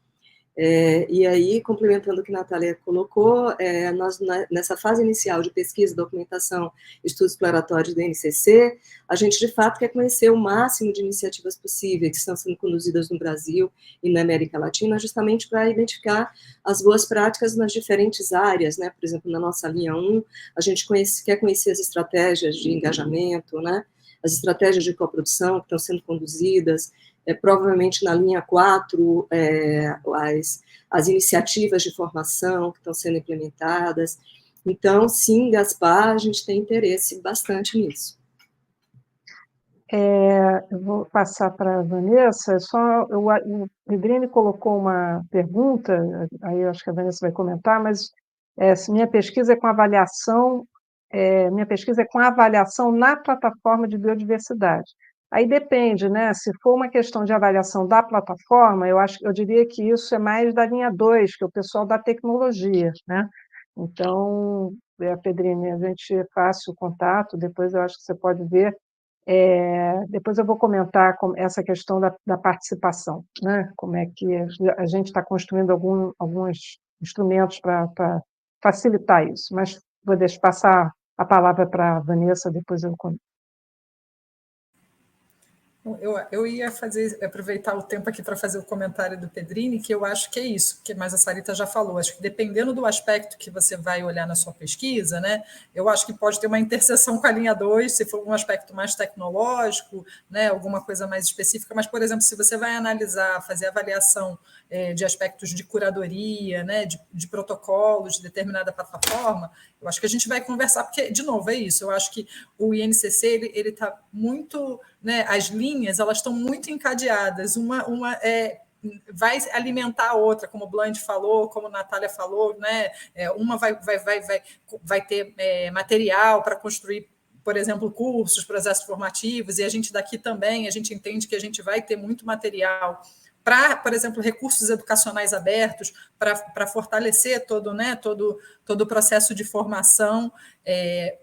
E aí, complementando o que a Natália colocou, nós, nessa fase inicial de pesquisa, documentação, estudos exploratórios do NCC, a gente, de fato, quer conhecer o máximo de iniciativas possíveis que estão sendo conduzidas no Brasil e na América Latina, justamente para identificar as boas práticas nas diferentes áreas, né? Por exemplo, na nossa linha 1, a gente quer conhecer as estratégias de engajamento, né? As estratégias de coprodução que estão sendo conduzidas, provavelmente na linha 4, as iniciativas de formação que estão sendo implementadas. Então, sim, Gaspar, a gente tem interesse bastante nisso. Eu vou passar para a Vanessa. O Pedrini colocou uma pergunta, aí eu acho que a Vanessa vai comentar, mas se minha pesquisa é com avaliação, na plataforma de biodiversidade. Aí depende, né? Se for uma questão de avaliação da plataforma, eu diria que isso é mais da linha 2, que é o pessoal da tecnologia, né? Então, Pedrini, a gente faz o contato, depois eu acho que você pode ver. Depois eu vou comentar essa questão da participação, né? Como é que a gente está construindo alguns instrumentos para facilitar isso, mas vou passar a palavra para a Vanessa, depois eu comento. Eu ia aproveitar o tempo aqui para fazer o comentário do Pedrini, que eu acho que é isso, mas a Sarita já falou, acho que dependendo do aspecto que você vai olhar na sua pesquisa, né, eu acho que pode ter uma interseção com a linha 2, se for um aspecto mais tecnológico, né, alguma coisa mais específica, mas, por exemplo, se você vai analisar, fazer avaliação de aspectos de curadoria, né, de protocolos de determinada plataforma, eu acho que a gente vai conversar, porque, de novo, é isso, eu acho que o INCC ele está muito, né, as linhas elas estão muito encadeadas, uma vai alimentar a outra, como o Blandy falou, como a Natália falou, né? Uma vai ter material para construir, por exemplo, cursos, processos formativos, e a gente daqui também, a gente entende que a gente vai ter muito material para, por exemplo, recursos educacionais abertos, para fortalecer todo o processo de formação,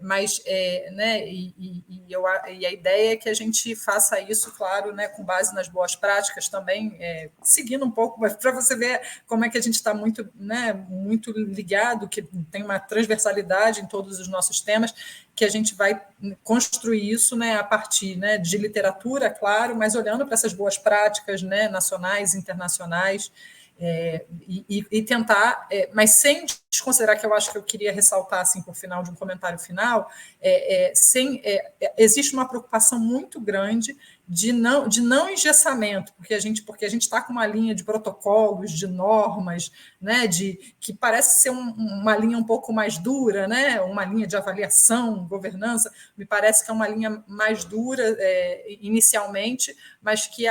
mas né, e a ideia é que a gente faça isso, claro, né, com base nas boas práticas também, seguindo um pouco, para você ver como é que a gente está muito, né, muito ligado, que tem uma transversalidade em todos os nossos temas, que a gente vai construir isso, né, a partir, né, de literatura, claro, mas olhando para essas boas práticas, né, nacionais, internacionais, e tentar, mas sem desconsiderar, que eu acho que eu queria ressaltar, assim, por final de um comentário final, existe uma preocupação muito grande de não engessamento, porque a gente está com uma linha de protocolos, de normas, né, que parece ser uma linha um pouco mais dura, né, uma linha de avaliação, governança, me parece que é uma linha mais dura inicialmente, mas que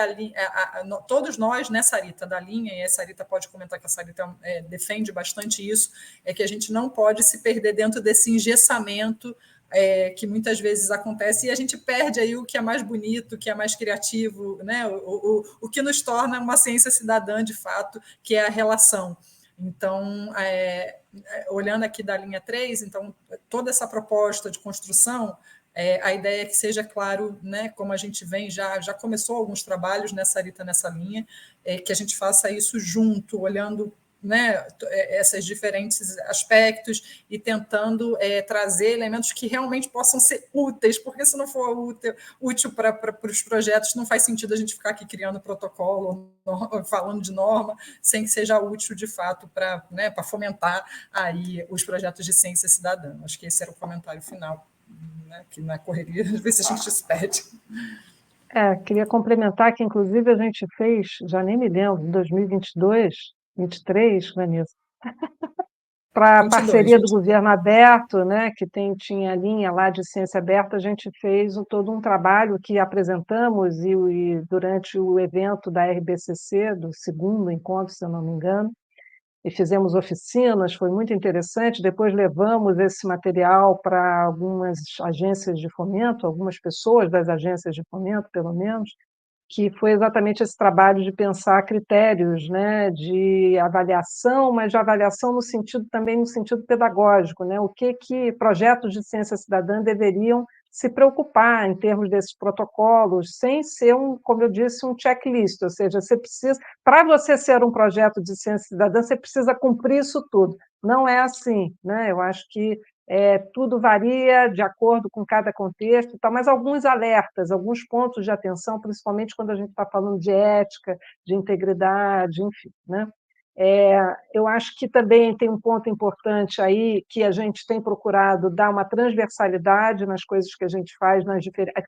todos nós, né, Sarita, da linha, e a Sarita pode comentar que a Sarita defende bastante isso, é que a gente não pode se perder dentro desse engessamento que muitas vezes acontece, e a gente perde aí o que é mais bonito, o que é mais criativo, né? o que nos torna uma ciência cidadã, de fato, que é a relação. Então, olhando aqui da linha 3, então, toda essa proposta de construção, a ideia é que seja claro, né, como a gente já começou alguns trabalhos nessa linha, que a gente faça isso junto, olhando, né, esses diferentes aspectos e tentando trazer elementos que realmente possam ser úteis, porque se não for útil para os projetos, não faz sentido a gente ficar aqui criando protocolo, falando de norma, sem que seja útil de fato para, né, fomentar aí os projetos de ciência cidadã. Acho que esse era o comentário final, né, que na correria, às vezes a gente se perde. Queria complementar que, inclusive, a gente fez, já nem me lembro, em 2022, 23, Vanessa, para a parceria do Governo Aberto, né, que tinha a linha lá de ciência aberta, a gente fez todo um trabalho que apresentamos e durante o evento da RBCC, do segundo encontro, se eu não me engano, e fizemos oficinas, foi muito interessante. Depois levamos esse material para algumas agências de fomento, algumas pessoas das agências de fomento, pelo menos, que foi exatamente esse trabalho de pensar critérios, né, de avaliação, mas de avaliação também no sentido pedagógico, né, o que projetos de ciência cidadã deveriam se preocupar em termos desses protocolos, sem ser como eu disse, um checklist, ou seja, para você ser um projeto de ciência cidadã, você precisa cumprir isso tudo. Não é assim, né? Eu acho que tudo varia de acordo com cada contexto, mas alguns alertas, alguns pontos de atenção, principalmente quando a gente está falando de ética, de integridade, enfim, né? Eu acho que também tem um ponto importante aí, que a gente tem procurado dar uma transversalidade nas coisas que a gente faz,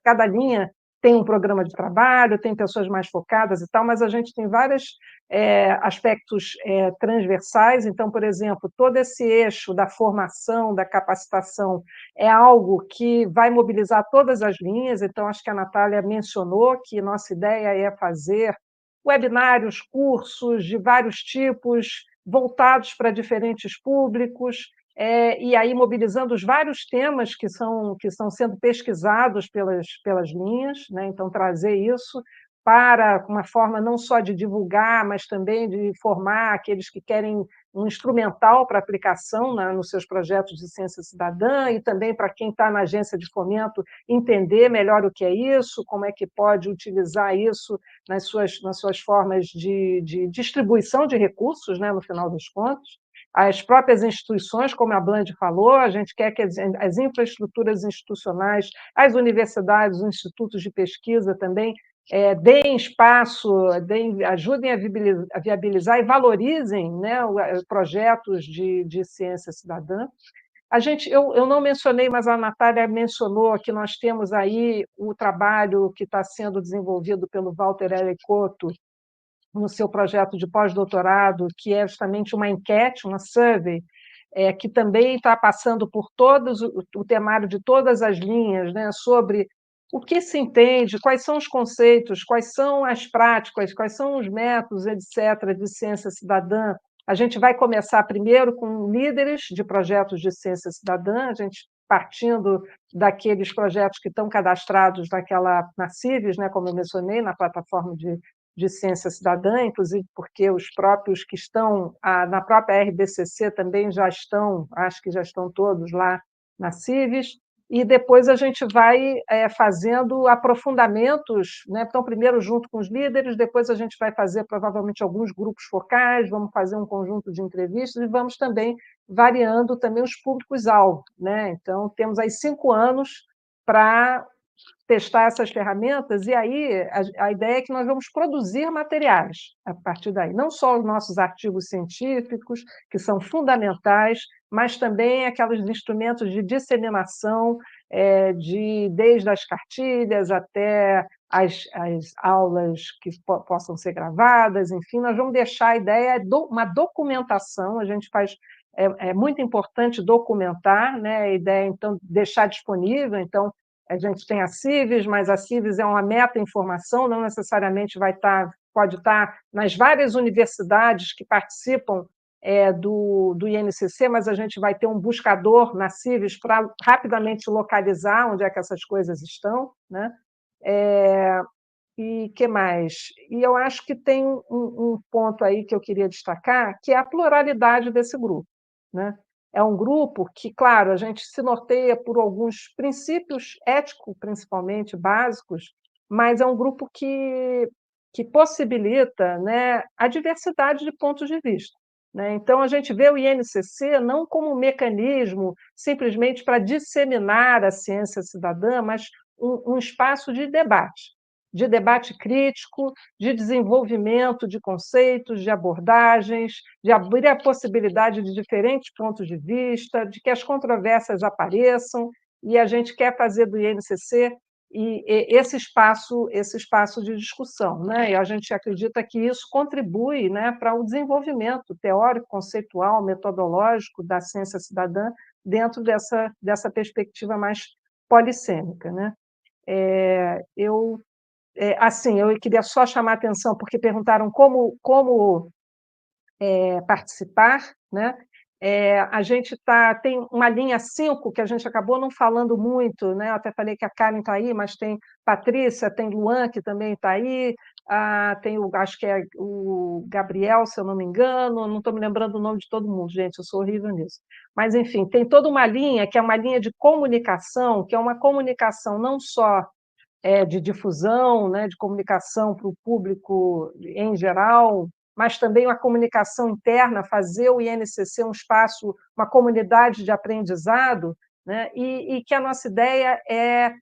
cada linha tem um programa de trabalho, tem pessoas mais focadas e tal, mas a gente tem vários aspectos transversais. Então, por exemplo, todo esse eixo da formação, da capacitação, é algo que vai mobilizar todas as linhas. Então, acho que a Natália mencionou que nossa ideia é fazer webinários, cursos de vários tipos, voltados para diferentes públicos, e aí mobilizando os vários temas que estão sendo pesquisados pelas linhas, né? Então, trazer isso para uma forma não só de divulgar, mas também de formar aqueles que querem um instrumental para aplicação, né, nos seus projetos de ciência cidadã, e também para quem está na agência de fomento entender melhor o que é isso, como é que pode utilizar isso nas suas formas de distribuição de recursos, né, no final das contas. As próprias instituições, como a Blandy falou, a gente quer que as infraestruturas institucionais, as universidades, os institutos de pesquisa também deem espaço, ajudem a viabilizar e valorizem, né, projetos de ciência cidadã. Eu não mencionei, mas a Natália mencionou que nós temos aí o trabalho que está sendo desenvolvido pelo Walter L. Couto no seu projeto de pós-doutorado, que é justamente uma enquete, uma survey, que também está passando por o temário de todas as linhas, né, sobre o que se entende, quais são os conceitos, quais são as práticas, quais são os métodos, etc., de ciência cidadã. A gente vai começar primeiro com líderes de projetos de ciência cidadã, a gente partindo daqueles projetos que estão cadastrados na CIVES, né, como eu mencionei, na plataforma de ciência cidadã, inclusive porque os próprios que estão na própria RBCC também já estão, acho que já estão todos lá na CIVES, e depois a gente vai fazendo aprofundamentos, né? Então, primeiro junto com os líderes, depois a gente vai fazer provavelmente alguns grupos focais, vamos fazer um conjunto de entrevistas e vamos também variando também os públicos-alvo, né? Então, temos aí 5 anos para testar essas ferramentas, e aí a ideia é que nós vamos produzir materiais a partir daí, não só os nossos artigos científicos, que são fundamentais, mas também aqueles instrumentos de disseminação, desde as cartilhas até as aulas que possam ser gravadas, enfim, nós vamos deixar a ideia de uma documentação, a gente faz. É muito importante documentar, né? A ideia, então, deixar disponível. Então, a gente tem a CIVES, mas a CIVES é uma meta-informação, não necessariamente pode estar nas várias universidades que participam do INCC, mas a gente vai ter um buscador na CIVES para rapidamente localizar onde é que essas coisas estão, né? E que mais? E eu acho que tem um ponto aí que eu queria destacar, que é a pluralidade desse grupo, né? É um grupo que, claro, a gente se norteia por alguns princípios éticos, principalmente básicos, mas é um grupo que possibilita, né, a diversidade de pontos de vista, né? Então, a gente vê o INCC não como um mecanismo simplesmente para disseminar a ciência cidadã, mas um espaço de debate crítico, de desenvolvimento de conceitos, de abordagens, de abrir a possibilidade de diferentes pontos de vista, de que as controvérsias apareçam, e a gente quer fazer do INCC esse espaço de discussão, né? E a gente acredita que isso contribui, né, para o desenvolvimento teórico, conceitual, metodológico da ciência cidadã dentro dessa perspectiva mais polissêmica, né? Assim, eu queria só chamar a atenção, porque perguntaram como participar, né? A gente tem uma linha 5 que a gente acabou não falando muito, né? Eu até falei que a Karen está aí, mas tem Patrícia, tem Luan, que também está aí, tem acho que é o Gabriel, se eu não me engano, não estou me lembrando o nome de todo mundo, gente, eu sou horrível nisso. Mas, enfim, tem toda uma linha, que é uma linha de comunicação, que é uma comunicação não só de difusão, né, de comunicação para o público em geral, mas também uma comunicação interna, fazer o INCC um espaço, uma comunidade de aprendizado, né, e que a nossa ideia é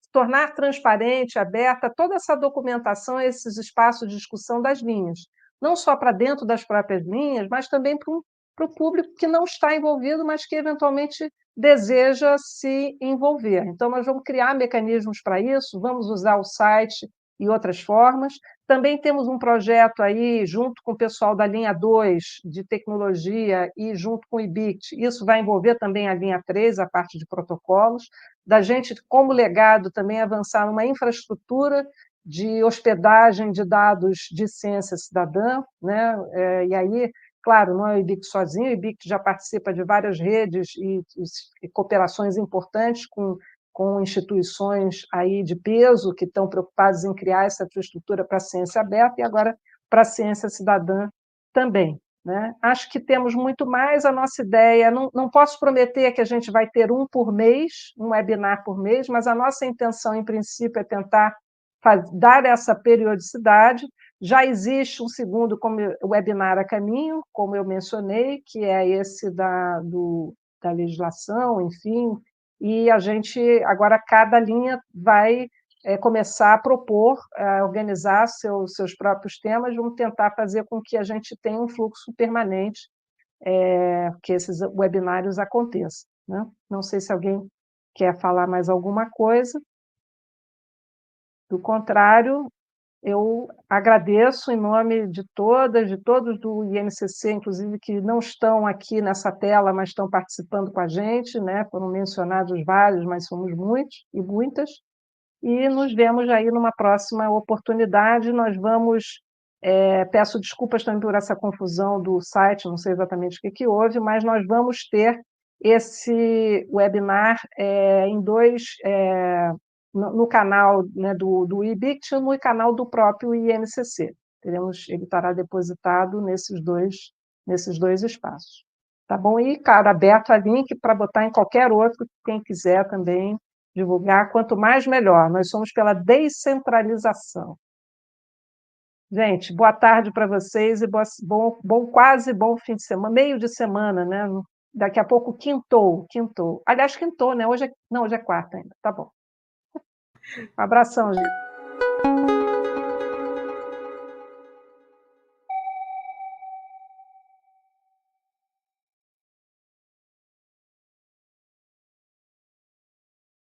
tornar transparente, aberta, toda essa documentação, esses espaços de discussão das linhas, não só para dentro das próprias linhas, mas também para o público que não está envolvido, mas que eventualmente deseja se envolver. Então, nós vamos criar mecanismos para isso, vamos usar o site e outras formas. Também temos um projeto aí, junto com o pessoal da linha 2 de tecnologia e junto com o IBICT, isso vai envolver também a linha 3, a parte de protocolos, da gente, como legado, também avançar numa infraestrutura de hospedagem de dados de ciência cidadã, né? E aí, claro, não é o IBICT sozinho, o IBICT já participa de várias redes e cooperações importantes com instituições aí de peso que estão preocupadas em criar essa infraestrutura para a ciência aberta e agora para a ciência cidadã também, né? Acho que temos muito mais. A nossa ideia, não posso prometer que a gente vai ter um por mês, um webinar por mês, mas a nossa intenção, em princípio, é tentar dar essa periodicidade. Já existe um segundo webinar a caminho, como eu mencionei, que é esse da legislação, enfim, e a gente, agora, cada linha vai começar a propor, a organizar seus próprios temas, vamos tentar fazer com que a gente tenha um fluxo permanente, que esses webinários aconteçam, né? Não sei se alguém quer falar mais alguma coisa. Do contrário, Eu agradeço em nome de todas, de todos do INCC, inclusive, que não estão aqui nessa tela, mas estão participando com a gente, né? Foram mencionados vários, mas somos muitos e muitas. E nos vemos aí numa próxima oportunidade. Nós vamos... peço desculpas também por essa confusão do site, não sei exatamente o que houve, mas nós vamos ter esse webinar em dois... no canal, né, do IBICT e no canal do próprio INCC. Ele estará depositado nesses dois espaços. Tá bom? E, cara, aberto a link para botar em qualquer outro, quem quiser também divulgar. Quanto mais, melhor. Nós somos pela descentralização. Gente, boa tarde para vocês e quase bom fim de semana, meio de semana, né? Daqui a pouco quintou. Aliás, quintou, né? Hoje é quarta ainda. Tá bom. Um abração, gente.